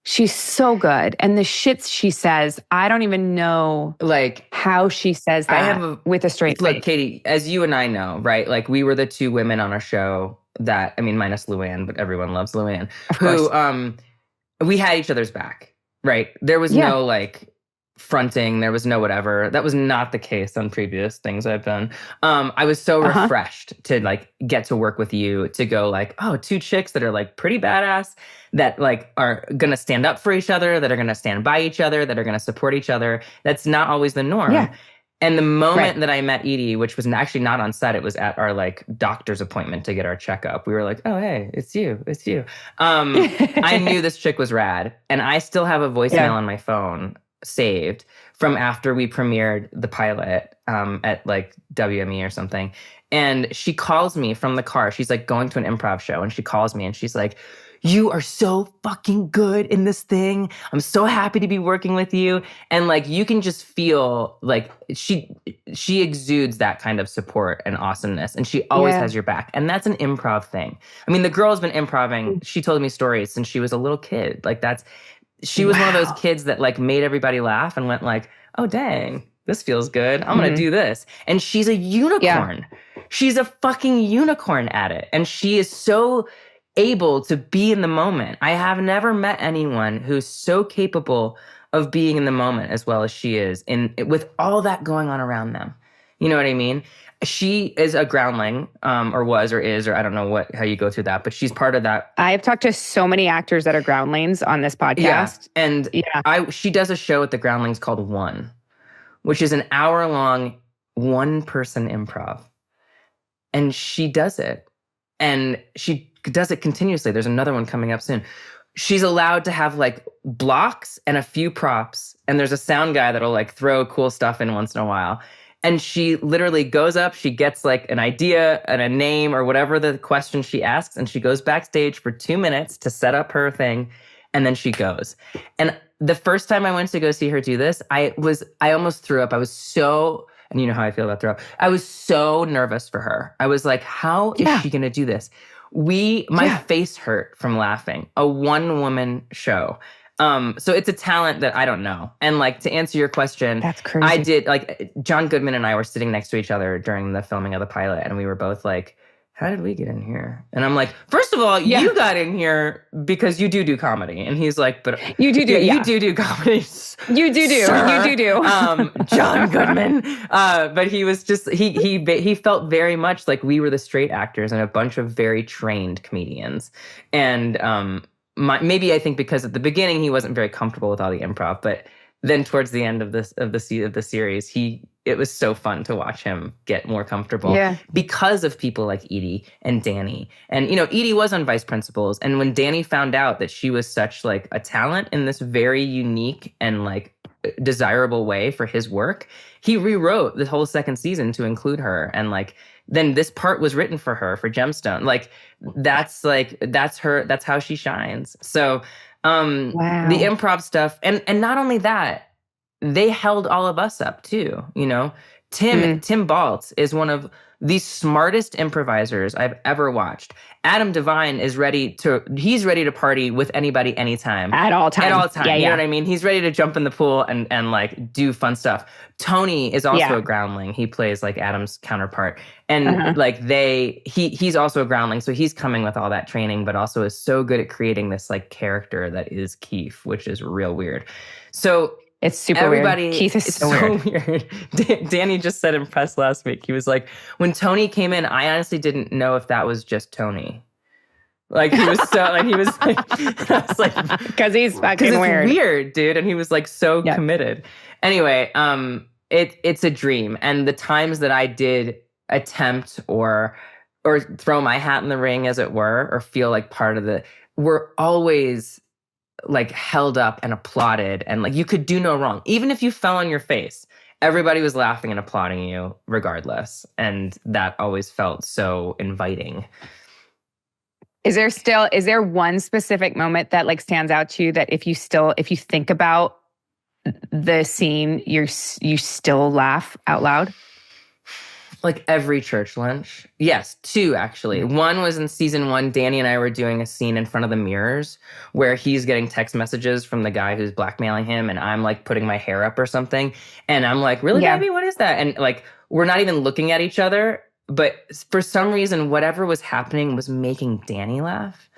She's so good. And the shits she says, I don't even know like how she says that with a straight face. Look, Katie, as you and I know, right? Like, we were the two women on our show that, I mean, minus Luann, but everyone loves Luann, who we had each other's back, right? There was no like fronting, there was no whatever. That was not the case on previous things I've done. I was so refreshed to like get to work with you, to go like, oh, two chicks that are like pretty badass, that like are gonna stand up for each other, that are gonna stand by each other, that are gonna support each other. That's not always the norm. Yeah. And the moment that I met Edie, which was actually not on set, it was at our like doctor's appointment to get our checkup. We were like, oh, hey, it's you. I knew this chick was rad. And I still have a voicemail on my phone saved from after we premiered the pilot at like WME or something. And she calls me from the car. She's like going to an improv show, and she calls me and she's like, you are so fucking good in this thing. I'm so happy to be working with you. And like, you can just feel like she exudes that kind of support and awesomeness. And she always has your back. And that's an improv thing. I mean, the girl's been improving. She told me stories since she was a little kid. Like, she was one of those kids that like made everybody laugh and went like, oh, dang, this feels good. I'm going to do this. And she's a unicorn. Yeah. She's a fucking unicorn at it. And she is so able to be in the moment. I have never met anyone who's so capable of being in the moment as well as she is with all that going on around them. You know what I mean? She is a groundling, or was, or is, or I don't know how you go through that, but she's part of that. I have talked to so many actors that are groundlings on this podcast. Yeah, and she does a show at the Groundlings called One, which is an hour-long one-person improv. And she does it. And she does it continuously. There's another one coming up soon. She's allowed to have like blocks and a few props. And there's a sound guy that'll like throw cool stuff in once in a while. And she literally goes up, she gets like an idea and a name or whatever the question she asks, and she goes backstage for 2 minutes to set up her thing, and then she goes. And the first time I went to go see her do this, I almost threw up. I was so, and you know how I feel about throw up. I was so nervous for her. I was like, how is she going to do this? My face hurt from laughing. A one-woman show. So it's a talent that I don't know. And like, to answer your question, that's crazy. I did, like, John Goodman and I were sitting next to each other during the filming of the pilot, and we were both like, how did we get in here? And I'm like, first of all, you got in here because you do comedy. And he's like, but you do you do comedy. You do sir. You do. John Goodman. But he was just, he felt very much like we were the straight actors and a bunch of very trained comedians. And maybe I think because at the beginning he wasn't very comfortable with all the improv, but then towards the end of the series, it was so fun to watch him get more comfortable because of people like Edie and Danny. And, you know, Edie was on Vice Principals. And when Danny found out that she was such like a talent in this very unique and like desirable way for his work, he rewrote the whole second season to include her. And like, then this part was written for her for Gemstone. That's how she shines. So the improv stuff, and not only that, they held all of us up too, you know. Tim Baltz is one of the smartest improvisers I've ever watched. Adam Devine is ready to party with anybody anytime. At all times. Yeah, you know what I mean? He's ready to jump in the pool and like do fun stuff. Tony is also a groundling. He plays like Adam's counterpart. And like he's also a groundling, so he's coming with all that training, but also is so good at creating this like character that is Keith, which is real weird. So it's super weird. Keith is so weird. Danny just said in press last week, he was like, when Tony came in, I honestly didn't know if that was just Tony. Like, he was so, like, he was like, I was like, because he's fucking weird. It's weird, dude. And he was like so committed. Anyway, it's a dream. And the times that I did attempt or throw my hat in the ring, as it were, or feel like part of were always like held up and applauded, and like you could do no wrong. Even if you fell on your face, everybody was laughing and applauding you regardless. And that always felt so inviting. Is there one specific moment that like stands out to you that if you think about the scene, you still laugh out loud? Like every church lunch. Yes, 2 actually. One was in season 1. Danny and I were doing a scene in front of the mirrors where he's getting text messages from the guy who's blackmailing him, and I'm like putting my hair up or something. And I'm like, really, baby, what is that? And like, we're not even looking at each other, but for some reason, whatever was happening was making Danny laugh.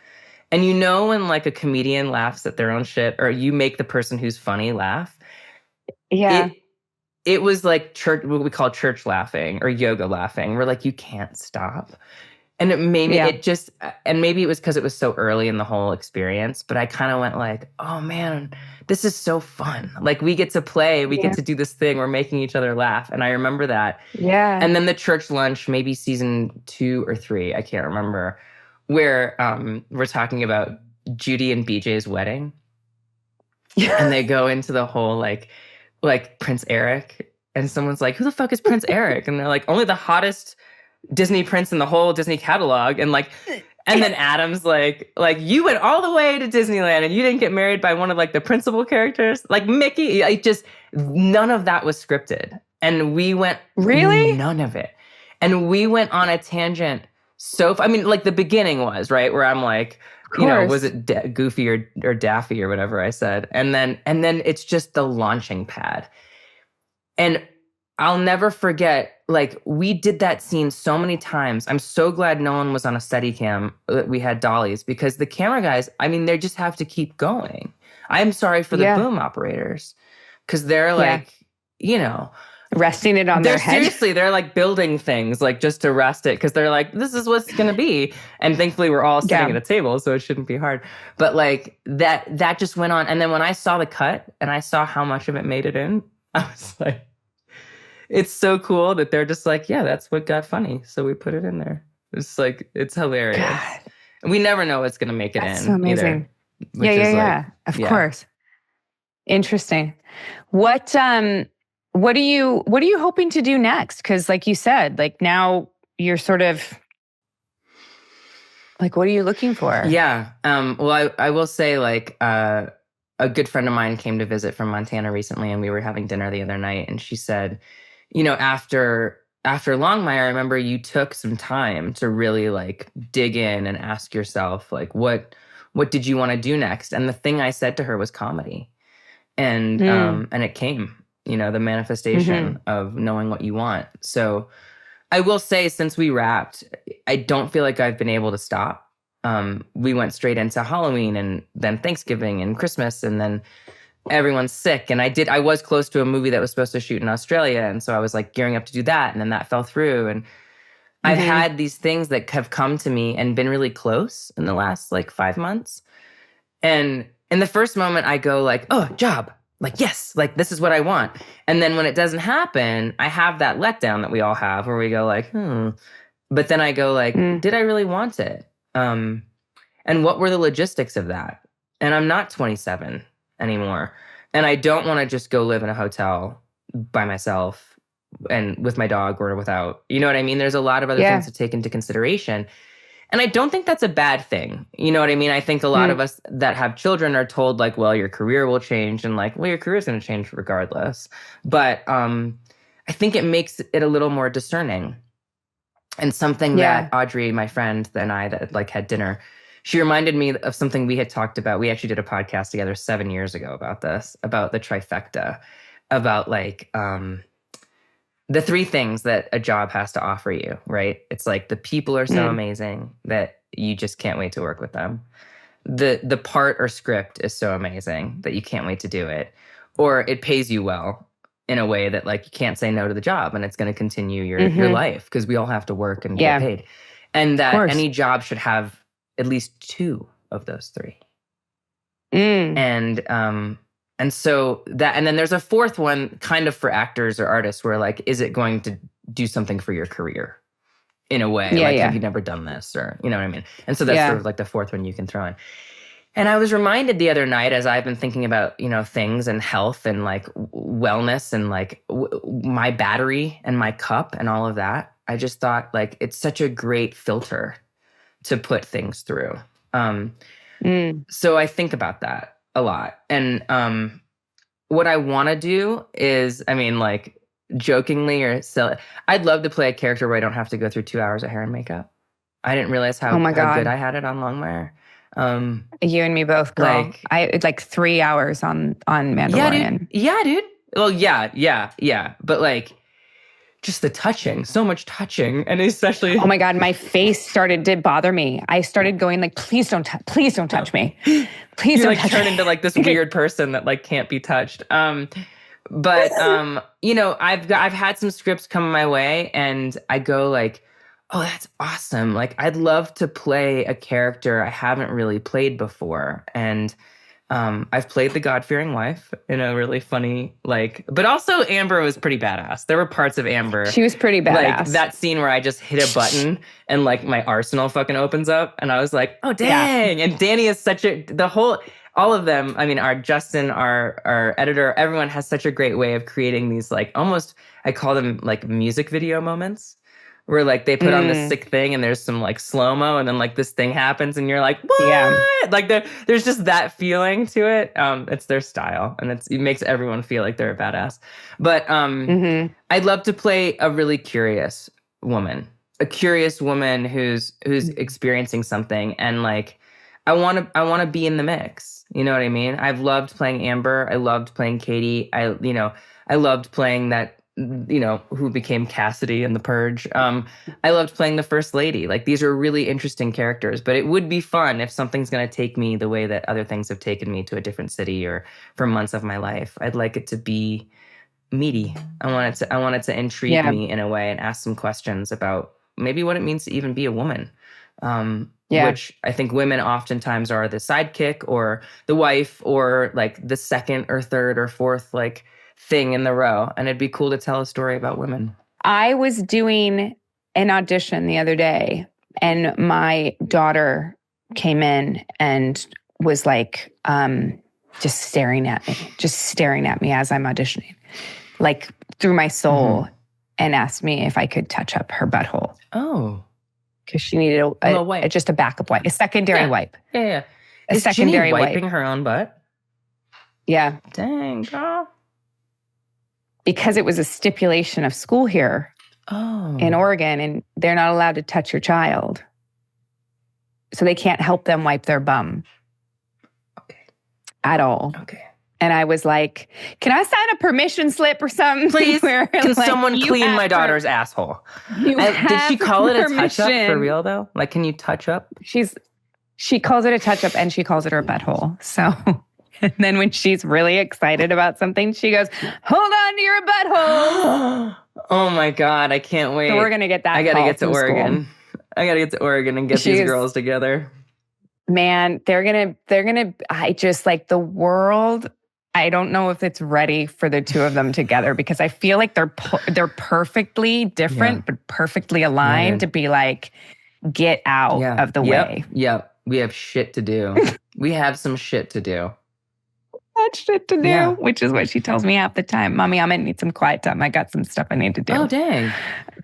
And you know when like a comedian laughs at their own shit, or you make the person who's funny laugh? Yeah. It was like church, what we call church laughing or yoga laughing. We're like, you can't stop. And maybe it was because it was so early in the whole experience, but I kind of went like, oh man, this is so fun. Like we get to play, we get to do this thing, we're making each other laugh. And I remember that. Yeah. And then the church lunch, maybe season 2 or 3, I can't remember, where we're talking about Judy and BJ's wedding. Yeah. And they go into the whole like Prince Eric, and someone's like, who the fuck is Prince Eric? And they're like, only the hottest Disney prince in the whole Disney catalog. And like, and then Adam's like you went all the way to Disneyland and you didn't get married by one of like the principal characters, like Mickey. Like just none of that was scripted. And we went, really? None of it. And we went on a tangent. So, I mean, like the beginning was, right, where I'm like, was it Goofy or Daffy or whatever I said? And then it's just the launching pad. And I'll never forget, like, we did that scene so many times. I'm so glad no one was on a Steadicam. We had dollies, because the camera guys, I mean, they just have to keep going. I'm sorry for the boom operators, because they're like, resting it on their head. Seriously, they're like building things like just to rest it, because they're like, this is what's going to be. And thankfully we're all sitting at a table, so it shouldn't be hard. But like that just went on. And then when I saw the cut and I saw how much of it made it in, I was like, it's so cool that they're just like, yeah, that's what got funny, so we put it in there. It's like, it's hilarious. God. And we never know what's going to make it in. So amazing. Either, of course. Interesting. What are you hoping to do next? Because like you said, like now you're sort of like, what are you looking for? Yeah. Well, I will say, like, a good friend of mine came to visit from Montana recently, and we were having dinner the other night, and she said, after Longmire, I remember you took some time to really like dig in and ask yourself, like, what did you want to do next? And the thing I said to her was comedy. And it came, the manifestation of knowing what you want. So I will say, since we wrapped, I don't feel like I've been able to stop. We went straight into Halloween and then Thanksgiving and Christmas, and then everyone's sick. And I was close to a movie that was supposed to shoot in Australia. And so I was like gearing up to do that. And then that fell through. And I've had these things that have come to me and been really close in the last like 5 months. And in the first moment I go like, oh, job. Like, yes, like this is what I want. And then when it doesn't happen, I have that letdown that we all have where we go like, But then I go like, did I really want it? And what were the logistics of that? And I'm not 27 anymore. And I don't want to just go live in a hotel by myself and with my dog or without, you know what I mean? There's a lot of other things to take into consideration. And I don't think that's a bad thing. You know what I mean? I think a lot of us that have children are told like, well, your career will change, and like, well, your career is going to change regardless. But I think it makes it a little more discerning. And something that Audrey, my friend, and I that like had dinner, she reminded me of something we had talked about. We actually did a podcast together 7 years ago about this, about the trifecta, about like the three things that a job has to offer you, right? It's like the people are so amazing that you just can't wait to work with them. The part or script is so amazing that you can't wait to do it. Or it pays you well in a way that like you can't say no to the job and it's going to continue your life, because we all have to work and get paid. And that any job should have at least two of those three. And so that, and then there's a fourth one kind of for actors or artists where like, is it going to do something for your career in a way? Have you never done this, or, you know what I mean? And so that's sort of like the fourth one you can throw in. And I was reminded the other night, as I've been thinking about, things and health and like wellness and like my battery and my cup and all of that, I just thought like, it's such a great filter to put things through. So I think about that a lot. And what I want to do is, I mean, like jokingly or silly, I'd love to play a character where I don't have to go through 2 hours of hair and makeup. I didn't realize how good I had it on Longmire. You and me both, girl. I like 3 hours on Mandalorian. Yeah, dude. Well, yeah. But like, just the touching, so much touching, and especially. Oh my God, my face started to bother me. I started going like, please don't touch me. Please don't touch me. You turn into like this weird person that like can't be touched. But I've had some scripts come my way, and I go like, oh, that's awesome. Like, I'd love to play a character I haven't really played before, and I've played the God-fearing wife in a really funny, like, but also Amber was pretty badass. There were parts of Amber. She was pretty badass. Like that scene where I just hit a button and like my arsenal fucking opens up, and I was like, oh, dang. Yeah. And Danny is all of them, I mean, our Justin, our editor, everyone has such a great way of creating these like almost, I call them like music video moments, where like they put on this sick thing and there's some like slow-mo and then like this thing happens and you're like, what? Yeah. Like there's just that feeling to it. It's their style, and it makes everyone feel like they're a badass. But I'd love to play a really curious woman, who's experiencing something, and like I want to be in the mix. You know what I mean? I've loved playing Amber. I loved playing Katee. I loved playing that, who became Cassidy in The Purge. I loved playing the First Lady. Like, these are really interesting characters, but it would be fun if something's going to take me the way that other things have taken me to a different city or for months of my life. I'd like it to be meaty. I want it to intrigue me in a way and ask some questions about maybe what it means to even be a woman. Which I think women oftentimes are the sidekick or the wife or like the second or third or fourth like thing in the row. And it'd be cool to tell a story about women. I was doing an audition the other day and my daughter came in and was like, just staring at me as I'm auditioning, like through my soul, and asked me if I could touch up her butthole. Oh. Because she needed just a backup wipe, a secondary wipe. Yeah. A secondary Ginny wiping her own butt? Yeah. Dang, girl. Because it was a stipulation of school here in Oregon, and they're not allowed to touch your child. So they can't help them wipe their bum. Okay. At all. Okay. And I was like, can I sign a permission slip or something? Please, can someone clean my daughter's asshole? Did she call it a touch-up for real, though? Like, can you touch up? She calls it a touch-up, and she calls it her butthole. So, and then when she's really excited about something, she goes, hold on to your butthole. Oh, my God. I can't wait. So we're going to get that. I got to get to Oregon. I got to get to Oregon and get these girls together. Man, they're going to, I just like the world. I don't know if it's ready for the two of them together because I feel like they're perfectly different, but perfectly aligned to be like, get out of the way. Yep. We have shit to do. We have some shit to do. That's shit to do, which is what she tells me half the time. Mommy, I'm going to need some quiet time. I got some stuff I need to do. Oh, dang.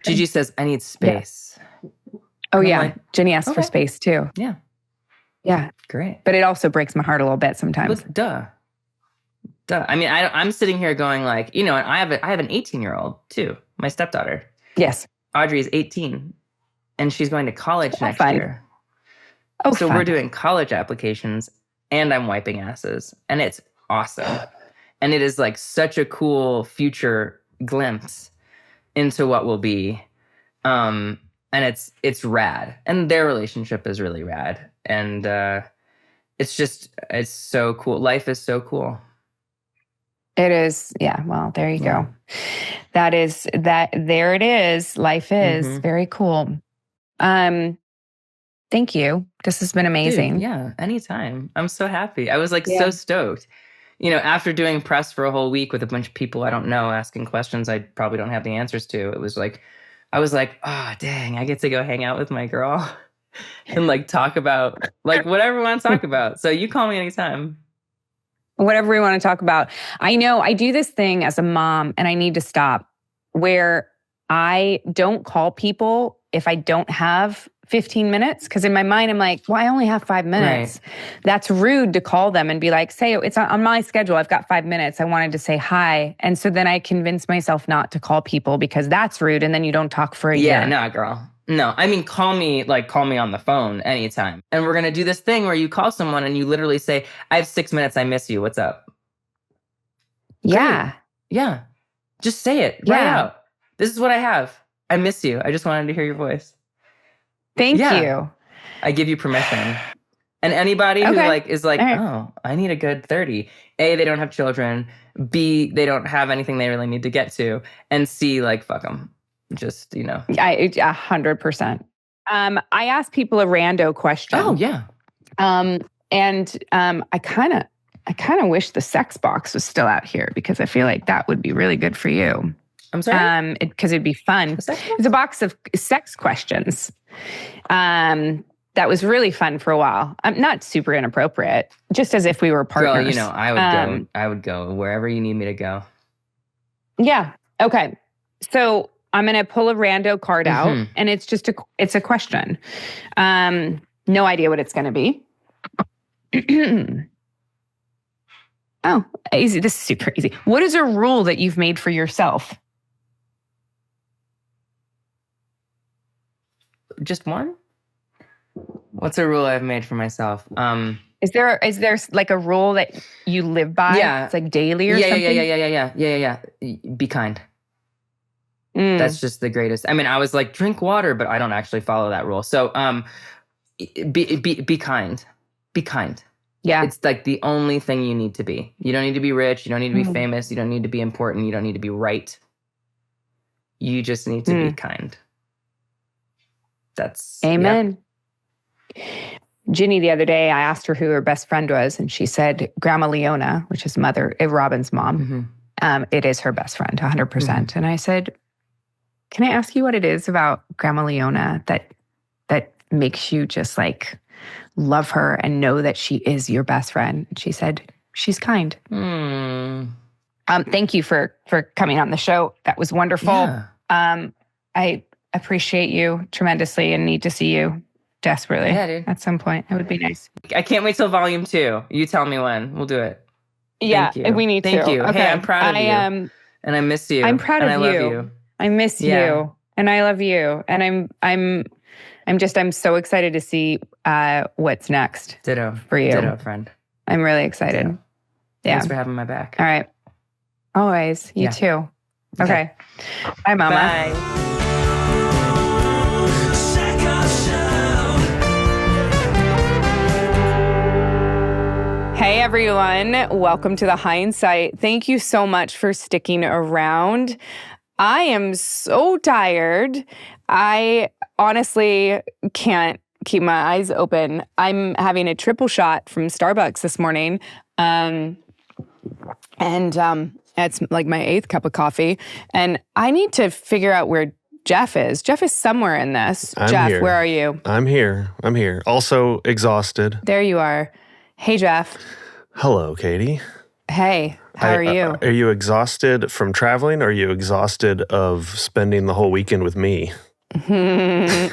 Gigi says, I need space. Oh, yeah. Like, Jenny asks for space too. Yeah. Yeah. Great. But it also breaks my heart a little bit sometimes. But duh. I mean, I'm sitting here going like, and I have an 18-year-old too, my stepdaughter. Yes. Audrey is 18, and she's going to college next year. Oh, so we're doing college applications, and I'm wiping asses, and it's awesome. And it is like such a cool future glimpse into what will be. And it's rad, and their relationship is really rad, and it's so cool. Life is so cool. It is. Yeah. Well, there you go. There it is. Life is very cool. Thank you. This has been amazing. Dude, yeah. Anytime. I'm so happy. I was like so stoked. After doing press for a whole week with a bunch of people I don't know asking questions I probably don't have the answers to, it was like, I was like, oh, dang, I get to go hang out with my girl and like talk about like whatever we want to talk about. So you call me anytime. Whatever we want to talk about. I know I do this thing as a mom, and I need to stop, where I don't call people if I don't have 15 minutes. Because in my mind, I'm like, well, I only have 5 minutes. Right. That's rude to call them and be like, say, it's on my schedule. I've got 5 minutes. I wanted to say hi. And so then I convince myself not to call people because that's rude. And then you don't talk for a year. Yeah, no, girl. No, I mean, call me on the phone anytime. And we're going to do this thing where you call someone and you literally say, I have 6 minutes. I miss you. What's up? Yeah. Great. Yeah. Just say it right out. This is what I have. I miss you. I just wanted to hear your voice. Thank you. I give you permission. And anybody who is like, oh, I need a good 30. A, they don't have children. B, they don't have anything they really need to get to. And C, like, fuck them. Just, 100%. I ask people a rando question. Oh, yeah. And I kind of wish the sex box was still out here because I feel like that would be really good for you. I'm sorry? Because it'd be fun. It's a box of sex questions. That was really fun for a while. Not super inappropriate, just as if we were partners. Girl, I would go wherever you need me to go. Yeah. Okay. So I'm going to pull a rando card out, and it's just it's a question. No idea what it's going to be. Oh, easy. This is super easy. What is a rule that you've made for yourself? Just one? What's a rule I've made for myself? Is there like a rule that you live by? Yeah. It's like daily or something? Yeah. Be kind. That's just the greatest. I mean, I was like, drink water, but I don't actually follow that rule. So be kind. Be kind. Yeah. It's like the only thing you need to be. You don't need to be rich. You don't need to be famous. You don't need to be important. You don't need to be right. You just need to be kind. That's Amen. Yep. Ginny, the other day, I asked her who her best friend was, and she said Grandma Leona, which is Robin's mom. It is her best friend, 100%. And I said, can I ask you what it is about Grandma Leona that makes you just like love her and know that she is your best friend? And she said, she's kind. Thank you for coming on the show. That was wonderful. Yeah. I appreciate you tremendously and need to see you desperately at some point. It would be nice. I can't wait till volume 2. You tell me when. We'll do it. Yeah, we need to. Thank you. Okay. Hey, I'm proud of you. And I miss you. I'm proud of you. I love you. I miss you. And I love you. And I'm so excited to see what's next. Ditto. For you. Ditto, friend. I'm really excited. Ditto. Yeah. Thanks for having my back. All right. Always. You too. Okay. Bye, Mama. Bye. Hey everyone, welcome to the Hindsight. Thank you so much for sticking around. I am so tired. I honestly can't keep my eyes open. I'm having a triple shot from Starbucks this morning. It's like my 8th cup of coffee. And I need to figure out where Jeph is. Jeph is somewhere in this. Jeph, where are you? I'm here. Also exhausted. There you are. Hey, Jeph. Hello, Katee. Hey, how are you? Are you exhausted from traveling, or are you exhausted of spending the whole weekend with me? You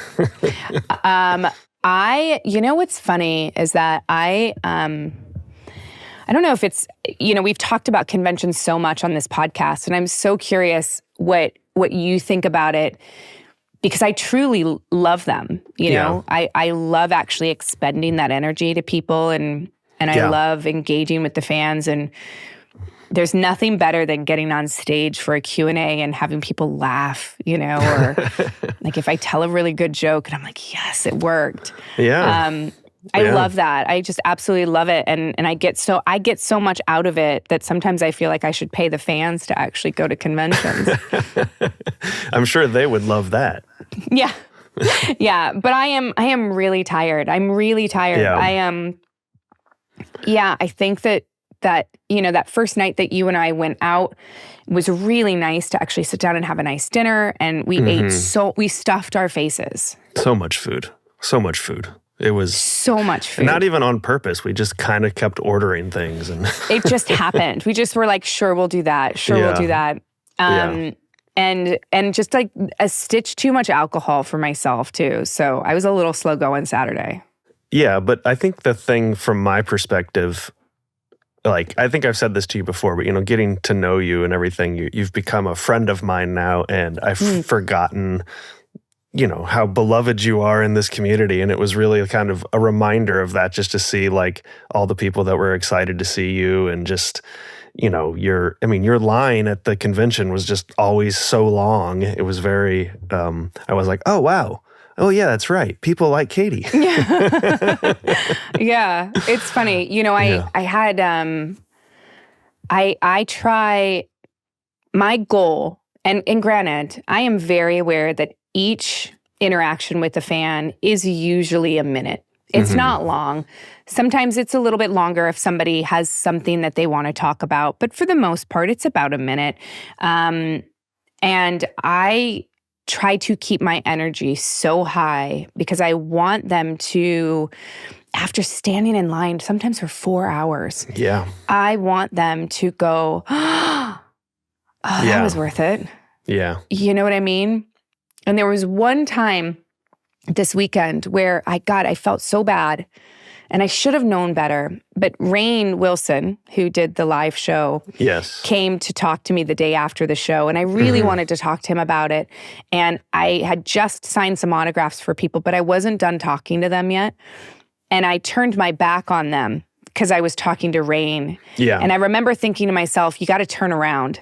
know what's funny is that I don't know if it's, we've talked about conventions so much on this podcast, and I'm so curious what you think about it, because I truly love them. You know, I love actually expending that energy to people, and I love engaging with the fans. And there's nothing better than getting on stage for a Q&A and having people laugh, or like if I tell a really good joke and I'm like, yes, it worked. Yeah. I love that. I just absolutely love it. And I get so much out of it that sometimes I feel like I should pay the fans to actually go to conventions. I'm sure they would love that. Yeah. Yeah. But I am really tired. I'm really tired. Yeah. I think that that first night that you and I went out was really nice to actually sit down and have a nice dinner. And we we stuffed our faces. So much food. It was so much food. Not even on purpose. We just kind of kept ordering things, and it just happened. We just were like, sure, we'll do that. We'll do that. And just like a stitch too much alcohol for myself too. So I was a little slow going Saturday. Yeah, but I think the thing from my perspective, like, I think I've said this to you before, but, getting to know you and everything, you've become a friend of mine now, and I've forgotten, how beloved you are in this community. And it was really kind of a reminder of that, just to see, like, all the people that were excited to see you, and just, your line at the convention was just always so long. It was very, I was like, oh, wow. Oh, yeah, that's right. People like Katee. Yeah, it's funny. I had, I try, my goal, and granted, I am very aware that each interaction with a fan is usually a minute. It's not long. Sometimes it's a little bit longer if somebody has something that they want to talk about, but for the most part, it's about a minute. And I try to keep my energy so high because I want them to, after standing in line, sometimes for 4 hours, I want them to go, that was worth it. Yeah. You know what I mean? And there was one time this weekend where I felt so bad. And I should have known better. But Rainn Wilson, who did the live show, came to talk to me the day after the show. And I really wanted to talk to him about it. And I had just signed some autographs for people, but I wasn't done talking to them yet. And I turned my back on them because I was talking to Rainn. Yeah. And I remember thinking to myself, you got to turn around.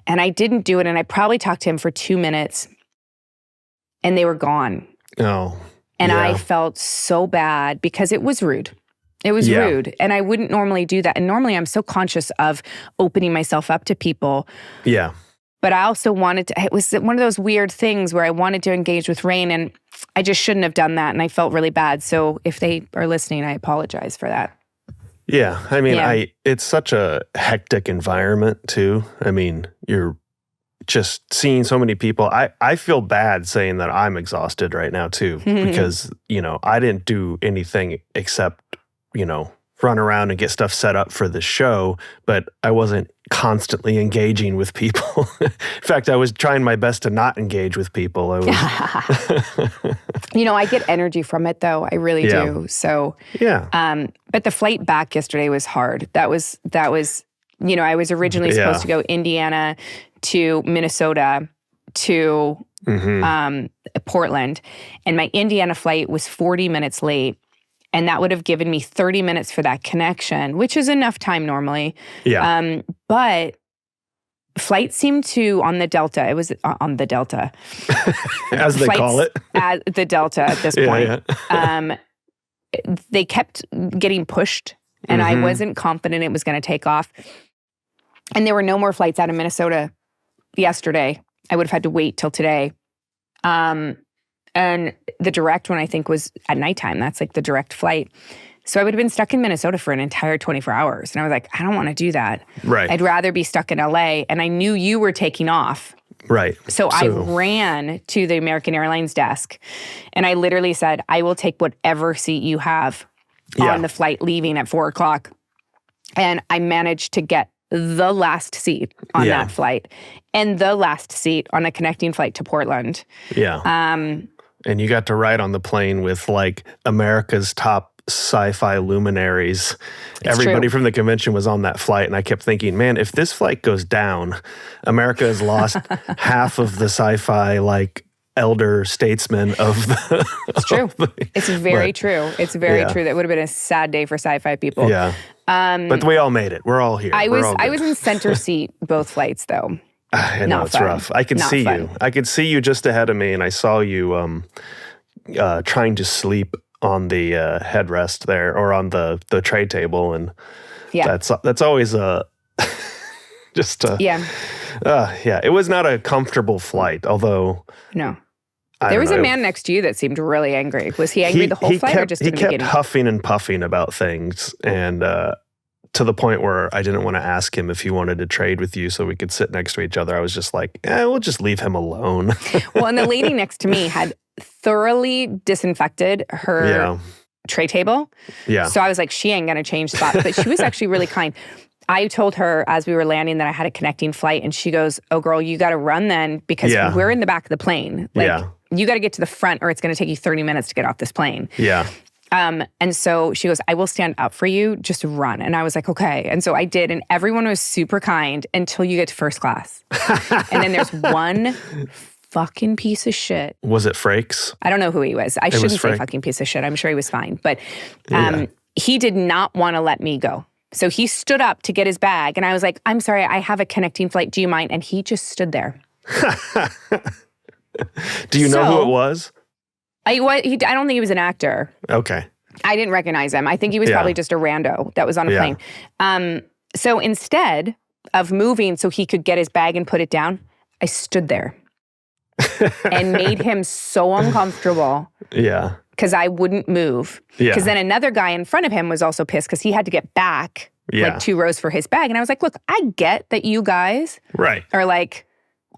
And I didn't do it. And I probably talked to him for 2 minutes. And they were gone. Oh. And I felt so bad because it was rude. It was rude. And I wouldn't normally do that. And normally I'm so conscious of opening myself up to people. Yeah. But I also wanted to, it was one of those weird things where I wanted to engage with Rainn and I just shouldn't have done that. And I felt really bad. So if they are listening, I apologize for that. Yeah. I mean, it's such a hectic environment too. I mean, you're just seeing so many people. I feel bad saying that I'm exhausted right now too, because, I didn't do anything except, run around and get stuff set up for the show, but I wasn't constantly engaging with people. In fact, I was trying my best to not engage with people. I get energy from it though. I really do. So, but the flight back yesterday was hard. That was, I was originally supposed to go Indiana to Minnesota to Portland. And my Indiana flight was 40 minutes late. And that would have given me 30 minutes for that connection, which is enough time normally. Yeah. But flights seemed to, on the Delta, it was on the Delta. As they call it. At the Delta at this point. They kept getting pushed. And I wasn't confident it was going to take off. And there were no more flights out of Minnesota yesterday. I would have had to wait till today. And the direct one, I think, was at nighttime. That's like the direct flight. So I would have been stuck in Minnesota for an entire 24 hours. And I was like, I don't want to do that. Right. I'd rather be stuck in LA. And I knew you were taking off. Right. So I ran to the American Airlines desk. And I literally said, I will take whatever seat you have on the flight leaving at 4 o'clock. And I managed to get the last seat on that flight and the last seat on a connecting flight to Portland. Yeah. And you got to ride on the plane with like America's top sci-fi luminaries. Everybody from the convention was on that flight. And I kept thinking, man, if this flight goes down, America has lost half of the sci-fi like elder statesmen of the... It's true. It's very true. It's very true. That would have been a sad day for sci-fi people. Yeah. But we all made it. We're all here. I was in center seat both flights though. I know it's rough. I could see you. I could see you just ahead of me, and I saw you trying to sleep on the headrest there, or on the tray table, and that's always just it was not a comfortable flight, although no. There was a man next to you that seemed really angry. Was he angry the whole flight or just in the beginning? He kept huffing and puffing about things, and to the point where I didn't want to ask him if he wanted to trade with you so we could sit next to each other. I was just like, we'll just leave him alone. Well, and the lady next to me had thoroughly disinfected her tray table. Yeah. So I was like, she ain't going to change spots. But she was actually really kind. I told her as we were landing that I had a connecting flight, and she goes, oh, girl, you got to run then because we're in the back of the plane. Like, you got to get to the front or it's going to take you 30 minutes to get off this plane. Yeah. And so she goes, I will stand up for you, just run. And I was like, okay. And so I did, and everyone was super kind until you get to first class. And then there's one fucking piece of shit. Was it Frakes? I don't know who he was. I shouldn't say fucking piece of shit. I'm sure he was fine. But he did not want to let me go. So he stood up to get his bag, and I was like, I'm sorry, I have a connecting flight. Do you mind? And he just stood there. Do you know who it was? I don't think he was an actor. Okay. I didn't recognize him. I think he was probably just a rando that was on a plane. So instead of moving so he could get his bag and put it down, I stood there and made him so uncomfortable. Yeah. Because I wouldn't move. Yeah. Because then another guy in front of him was also pissed because he had to get back like 2 rows for his bag. And I was like, look, I get that you guys are like,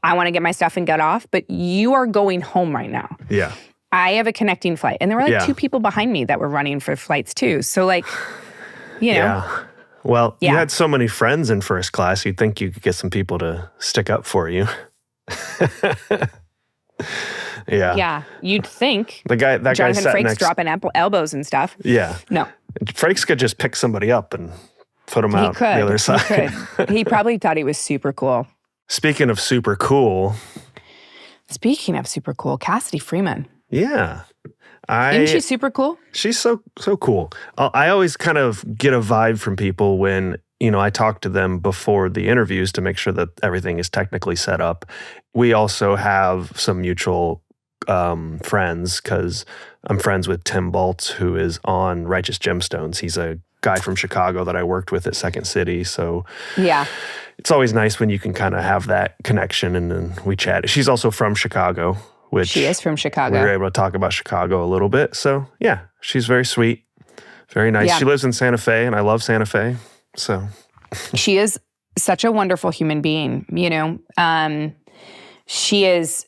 I want to get my stuff and get off, but you are going home right now. Yeah. I have a connecting flight. And there were like 2 people behind me that were running for flights too. So like, you know. Yeah. Well, you had so many friends in first class, you'd think you could get some people to stick up for you. Yeah. Yeah. You'd think. That Jonathan guy sat Frakes next. dropping elbows and stuff. Yeah. No. Frakes could just pick somebody up and put him out the other side. He could. He probably thought he was super cool. Speaking of super cool, Cassidy Freeman. Yeah. Isn't she super cool? She's so cool. I always kind of get a vibe from people when, I talk to them before the interviews to make sure that everything is technically set up. We also have some mutual friends because I'm friends with Tim Baltz, who is on Righteous Gemstones. He's a guy from Chicago that I worked with at Second City. So yeah, it's always nice when you can kind of have that connection and then we chat. She's also from Chicago. Which she is from Chicago. We were able to talk about Chicago a little bit. So yeah, she's very sweet, very nice. Yeah. She lives in Santa Fe and I love Santa Fe. So she is such a wonderful human being, she is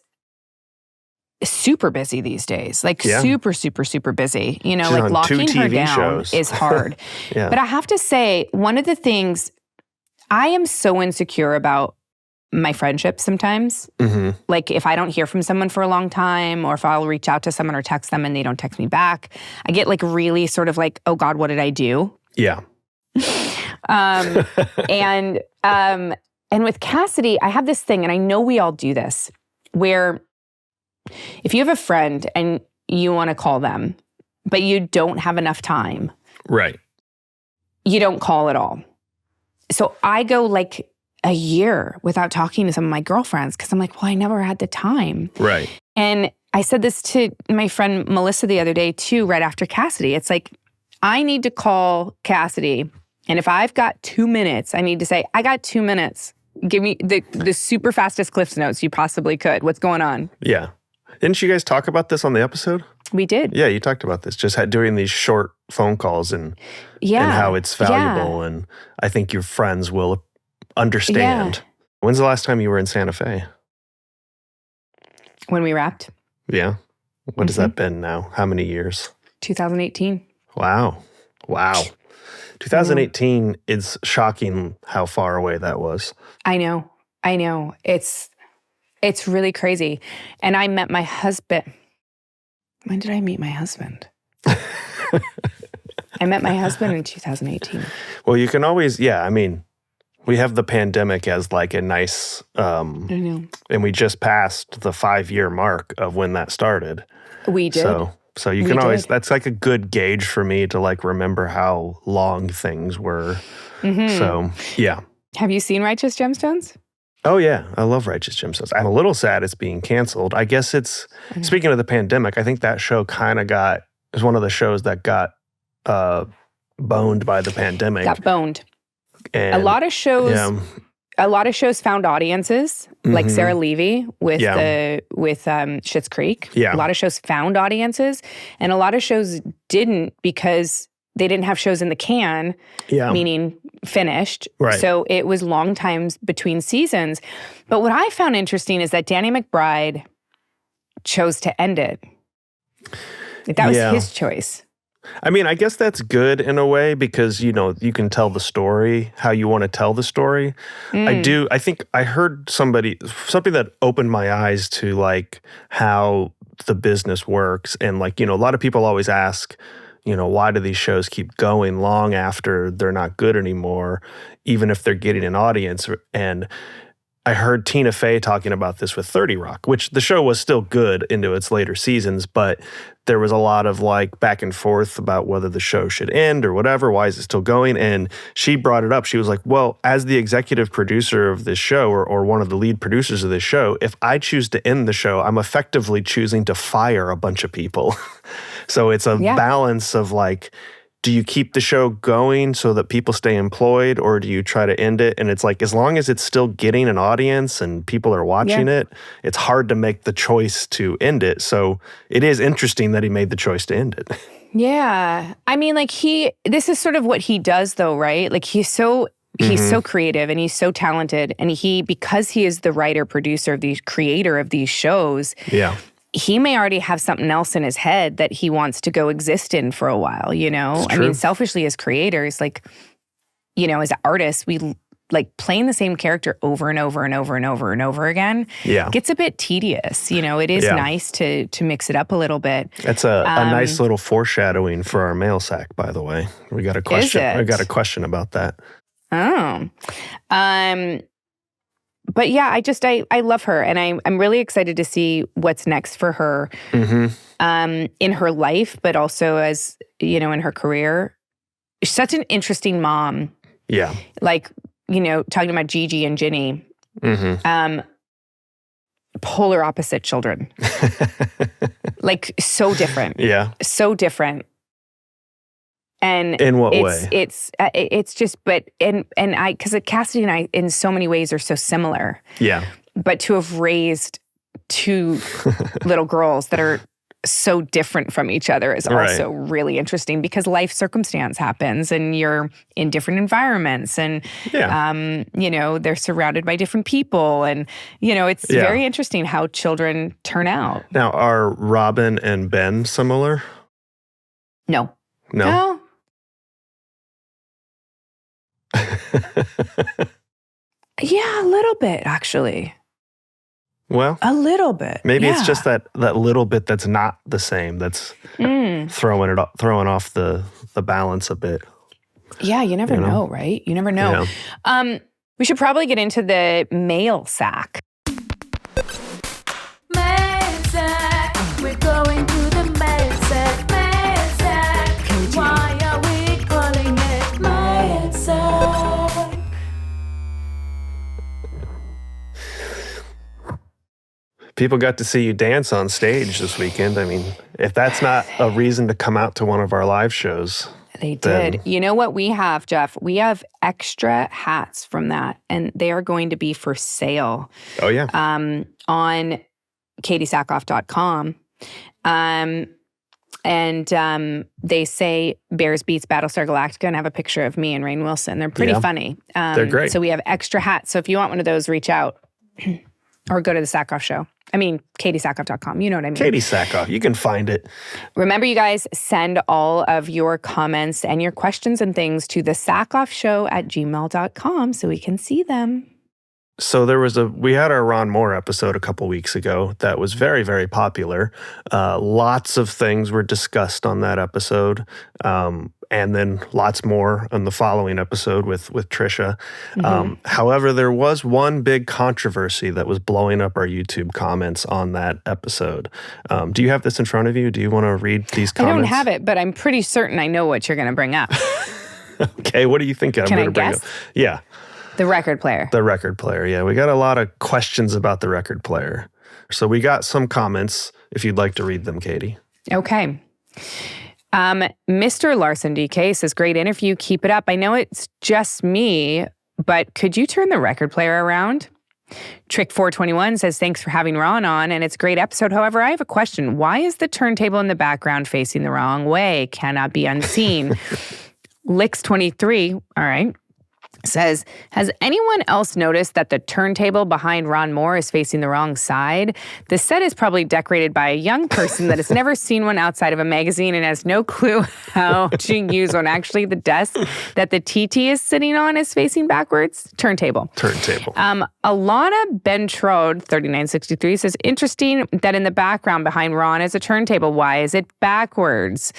super busy these days, like super, super, super busy. She's like locking her down shows. Is hard. Yeah. But I have to say, one of the things I am so insecure about my friendships sometimes. Mm-hmm. Like if I don't hear from someone for a long time, or if I'll reach out to someone or text them and they don't text me back, I get like really sort of like, oh God, what did I do? Yeah. And with Cassidy, I have this thing, and I know we all do this, where if you have a friend and you want to call them, but you don't have enough time. Right. You don't call at all. So I go like a year without talking to some of my girlfriends because I'm like, well, I never had the time. Right. And I said this to my friend Melissa the other day too, right after Cassidy. It's like, I need to call Cassidy. And if I've got 2 minutes, I need to say, I got 2 minutes. Give me the super fastest Cliff's Notes you possibly could. What's going on? Yeah. Didn't you guys talk about this on the episode? We did. Yeah, you talked about this. Just doing these short phone calls and how it's valuable. Yeah. And I think your friends will understand. Yeah. When's the last time you were in Santa Fe? When we wrapped. Yeah. What has that been now? How many years? 2018. Wow. 2018 is shocking how far away that was. I know. It's really crazy. And I met my husband. When did I meet my husband? I met my husband in 2018. Well, you can always, we have the pandemic as like a nice, I know. And we just passed the 5-year mark of when that started. We did. So you can always, that's like a good gauge for me to like remember how long things were. Mm-hmm. So, yeah. Have you seen Righteous Gemstones? Oh, yeah. I love Righteous Gemstones. I'm a little sad it's being canceled. I guess speaking of the pandemic, I think that show kind of is one of the shows that got boned by the pandemic. Got boned. And a lot of shows found audiences, like Sarah Levy with Schitt's Creek. Yeah. A lot of shows found audiences, and a lot of shows didn't because they didn't have shows in the can, meaning finished. Right. So it was long times between seasons. But what I found interesting is that Danny McBride chose to end it. That was his choice. I mean, I guess that's good in a way because, you can tell the story, how you want to tell the story. I think I heard something that opened my eyes to like how the business works. And like, a lot of people always ask, why do these shows keep going long after they're not good anymore, even if they're getting an audience? And I heard Tina Fey talking about this with 30 Rock, which the show was still good into its later seasons, but there was a lot of like back and forth about whether the show should end or whatever. Why is it still going? And she brought it up. She was like, well, as the executive producer of this show or one of the lead producers of this show, if I choose to end the show, I'm effectively choosing to fire a bunch of people. So it's a balance of like, do you keep the show going so that people stay employed, or do you try to end it? And it's like, as long as it's still getting an audience and people are watching it, it's hard to make the choice to end it. So it is interesting that he made the choice to end it. Yeah. I mean, like this is sort of what he does though, right? Like he's so creative and he's so talented. And because he is the writer, producer, creator of these shows. Yeah. He may already have something else in his head that he wants to go exist in for a while, I mean, selfishly as creators, like, as artists, we like playing the same character over and over and over and over and over again gets a bit tedious. You know, it is nice to mix it up a little bit. It's a nice little foreshadowing for our mail sack, by the way. We got a question. I got a question about that. Oh. But yeah, I love her, and I'm really excited to see what's next for her in her life, but also as, you know, in her career. She's such an interesting mom. Yeah. Like, you know, talking about Gigi and Ginny, polar opposite children. Like, so different. Yeah. So different. And in what way? It's just, but, and because Cassidy and I, in so many ways, are so similar. Yeah. But to have raised two little girls that are so different from each other is also really interesting, because life circumstance happens and you're in different environments, and you know, they're surrounded by different people, and you know, it's very interesting how children turn out. Now, are Robin and Ben similar? No. Yeah, a little bit, actually. Well, a little bit. Maybe it's just that little bit that's not the same. That's throwing off the balance a bit. Yeah, you never know, right? You never know. Yeah. We should probably get into the mail sack. Mail sack. We're going to the mail sack. Mail sack. Why are we calling it mail sack? People got to see you dance on stage this weekend. I mean, if that's not a reason to come out to one of our live shows. They did. You know what we have, Jeph? We have extra hats from that, and they are going to be for sale. Oh, yeah. On katiesackoff.com. And they say Bears beats Battlestar Galactica and have a picture of me and Rainn Wilson. They're pretty funny. They're great. So we have extra hats. So if you want one of those, reach out or go to the Sackhoff Show. I mean, katiesackoff.com. You know what I mean. Cady Sackhoff. You can find it. Remember, you guys, send all of your comments and your questions and things to the sackhoffshow@gmail.com so we can see them. So we had our Ron Moore episode a couple weeks ago that was very, very popular. Lots of things were discussed on that episode. And then lots more on the following episode with Trisha. However, there was one big controversy that was blowing up our YouTube comments on that episode. Do you have this in front of you? Do you want to read these comments? I don't have it, but I'm pretty certain I know what you're going to bring up. Okay, what are you thinking? Can I guess? Yeah. The record player. The record player, yeah. We got a lot of questions about the record player. So we got some comments, if you'd like to read them, Katie. Okay. Mr. Larson DK says, great interview, keep it up. I know it's just me, but could you turn the record player around? Trick421 says, thanks for having Ron on, and it's a great episode. However, I have a question. Why is the turntable in the background facing the wrong way? Cannot be unseen. Licks23, all right, says, has anyone else noticed that the turntable behind Ron Moore is facing the wrong side? The set is probably decorated by a young person that has never seen one outside of a magazine and has no clue how to use one. Actually, the desk that the TT is sitting on is facing backwards. Turntable. Alana Bentrode, 3963, says, interesting that in the background behind Ron is a turntable. Why is it backwards?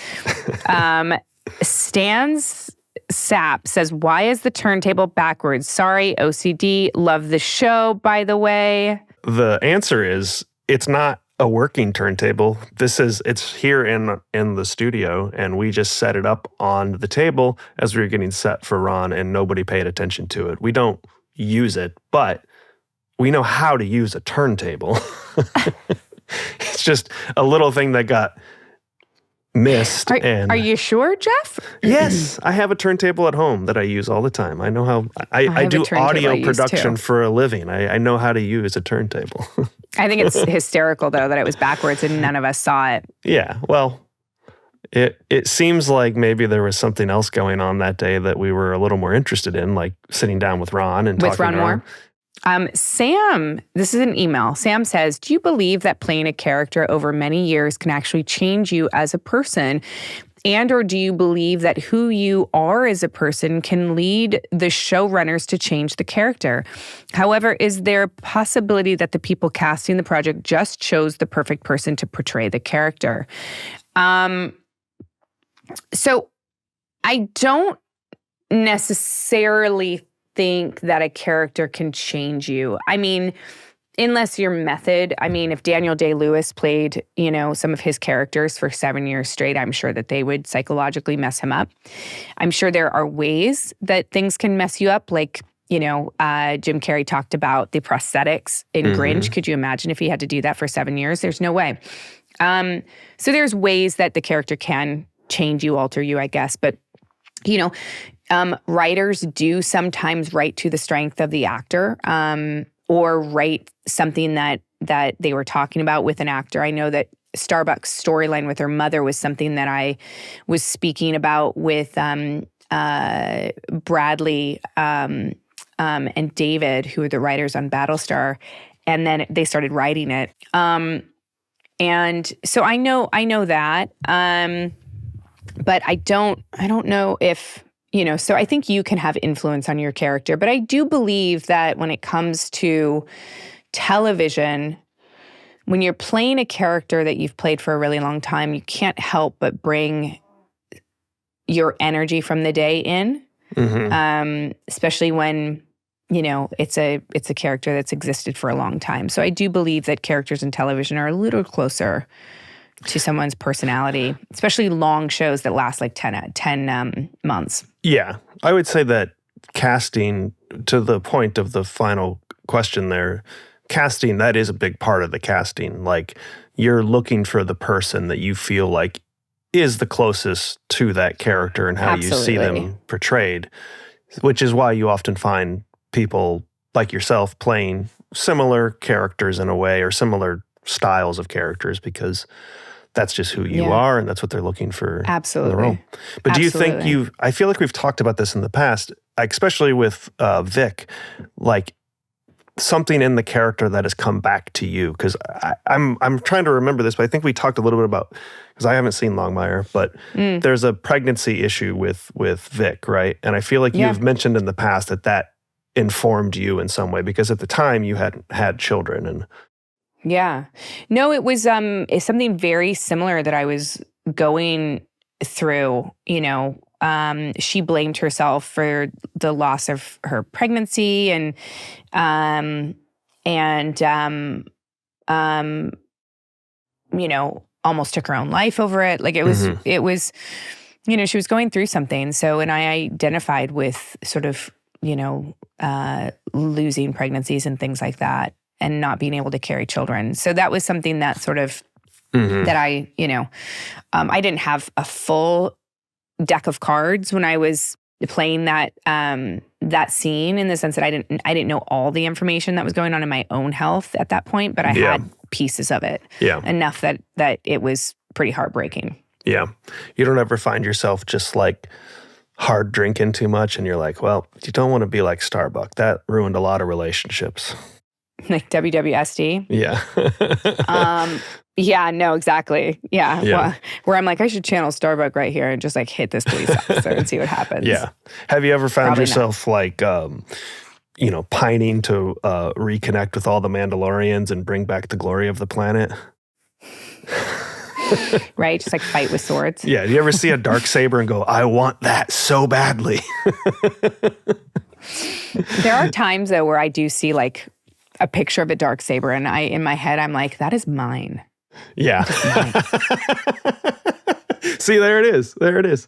Stan's Sap says, why is the turntable backwards? Sorry, OCD. Love the show, by the way. The answer is, it's not a working turntable. It's here in the studio, and we just set it up on the table as we were getting set for Ron, and nobody paid attention to it. We don't use it, but we know how to use a turntable. It's just a little thing that got missed. Are you sure, Jeph? Yes, I have a turntable at home that I use all the time. I know how I do audio production for a living. I know how to use a turntable. I think it's hysterical, though, that it was backwards and none of us saw it. Yeah, well, it seems like maybe there was something else going on that day that we were a little more interested in, like sitting down with Ron and talking to Ron Moore. Sam, this is an email. Sam says, do you believe that playing a character over many years can actually change you as a person? or do you believe that who you are as a person can lead the showrunners to change the character? However, is there a possibility that the people casting the project just chose the perfect person to portray the character? So I don't necessarily think that a character can change you. I mean, unless you're Method. I mean, if Daniel Day-Lewis played, some of his characters for 7 years straight, I'm sure that they would psychologically mess him up. I'm sure there are ways that things can mess you up. Like, Jim Carrey talked about the prosthetics in Grinch. Could you imagine if he had to do that for 7 years? There's no way. So there's ways that the character can change you, alter you, I guess. But, writers do sometimes write to the strength of the actor, or write something that they were talking about with an actor. I know that Starbuck's storyline with her mother was something that I was speaking about with Bradley and David, who are the writers on Battlestar, and then they started writing it. And so I know that, but I don't know if. So I think you can have influence on your character, but I do believe that when it comes to television, when you're playing a character that you've played for a really long time, you can't help but bring your energy from the day in, especially when, it's a character that's existed for a long time. So I do believe that characters in television are a little closer to someone's personality, especially long shows that last like 10 months. Yeah. I would say that casting, to the point of the final question there, casting, that is a big part of the casting. Like, you're looking for the person that you feel like is the closest to that character and how you see them portrayed, which is why you often find people like yourself playing similar characters in a way, or similar styles of characters, because that's just who you are, and that's what they're looking for. Absolutely. In the role. But do you think I feel like we've talked about this in the past, especially with Vic, like something in the character that has come back to you? Because I'm trying to remember this, but I think we talked a little bit about, because I haven't seen Longmire, but there's a pregnancy issue with Vic, right? And I feel like you've mentioned in the past that informed you in some way, because at the time you hadn't had children. And yeah. No, it was something very similar that I was going through. She blamed herself for the loss of her pregnancy and almost took her own life over it. Like it was, she was going through something. So, and I identified with sort of, losing pregnancies and things like that, and not being able to carry children. So that was something that sort of, that I, I didn't have a full deck of cards when I was playing that scene, in the sense that I didn't know all the information that was going on in my own health at that point, but I had pieces of it. Enough that it was pretty heartbreaking. Yeah. You don't ever find yourself just like hard drinking too much and you're like, well, you don't want to be like Starbuck. That ruined a lot of relationships. Like WWSD? Yeah. Yeah, no, exactly. Yeah. Well, where I'm like, I should channel Starbuck right here and just like hit this police officer and see what happens. Yeah. Have you ever found yourself like, pining to reconnect with all the Mandalorians and bring back the glory of the planet? Right? Just like fight with swords. Yeah. Do you ever see a darksaber and go, I want that so badly? There are times though where I do see like a picture of a darksaber, and in my head I'm like, that is mine. Yeah. See, there it is. There it is.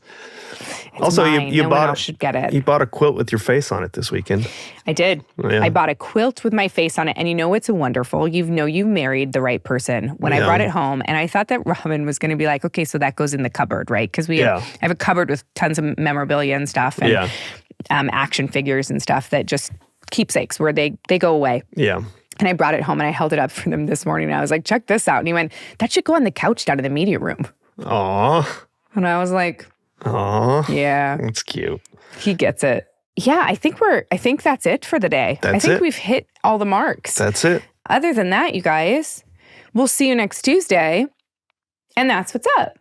It's also, mine. you no bought one else should get it. You bought a quilt with your face on it this weekend. I did. Yeah. I bought a quilt with my face on it, and it's wonderful. You married the right person. When I brought it home, and I thought that Robin was going to be like, okay, so that goes in the cupboard, right? Because I have a cupboard with tons of memorabilia and stuff, and action figures and stuff that just keepsakes where they go away. Yeah. And I brought it home and I held it up for them this morning. And I was like, check this out. And he went, that should go on the couch down in the media room. Aw. And I was like, aw. Yeah. That's cute. He gets it. Yeah, I think that's it for the day. I think we've hit all the marks. That's it. Other than that, you guys, we'll see you next Tuesday. And that's what's up.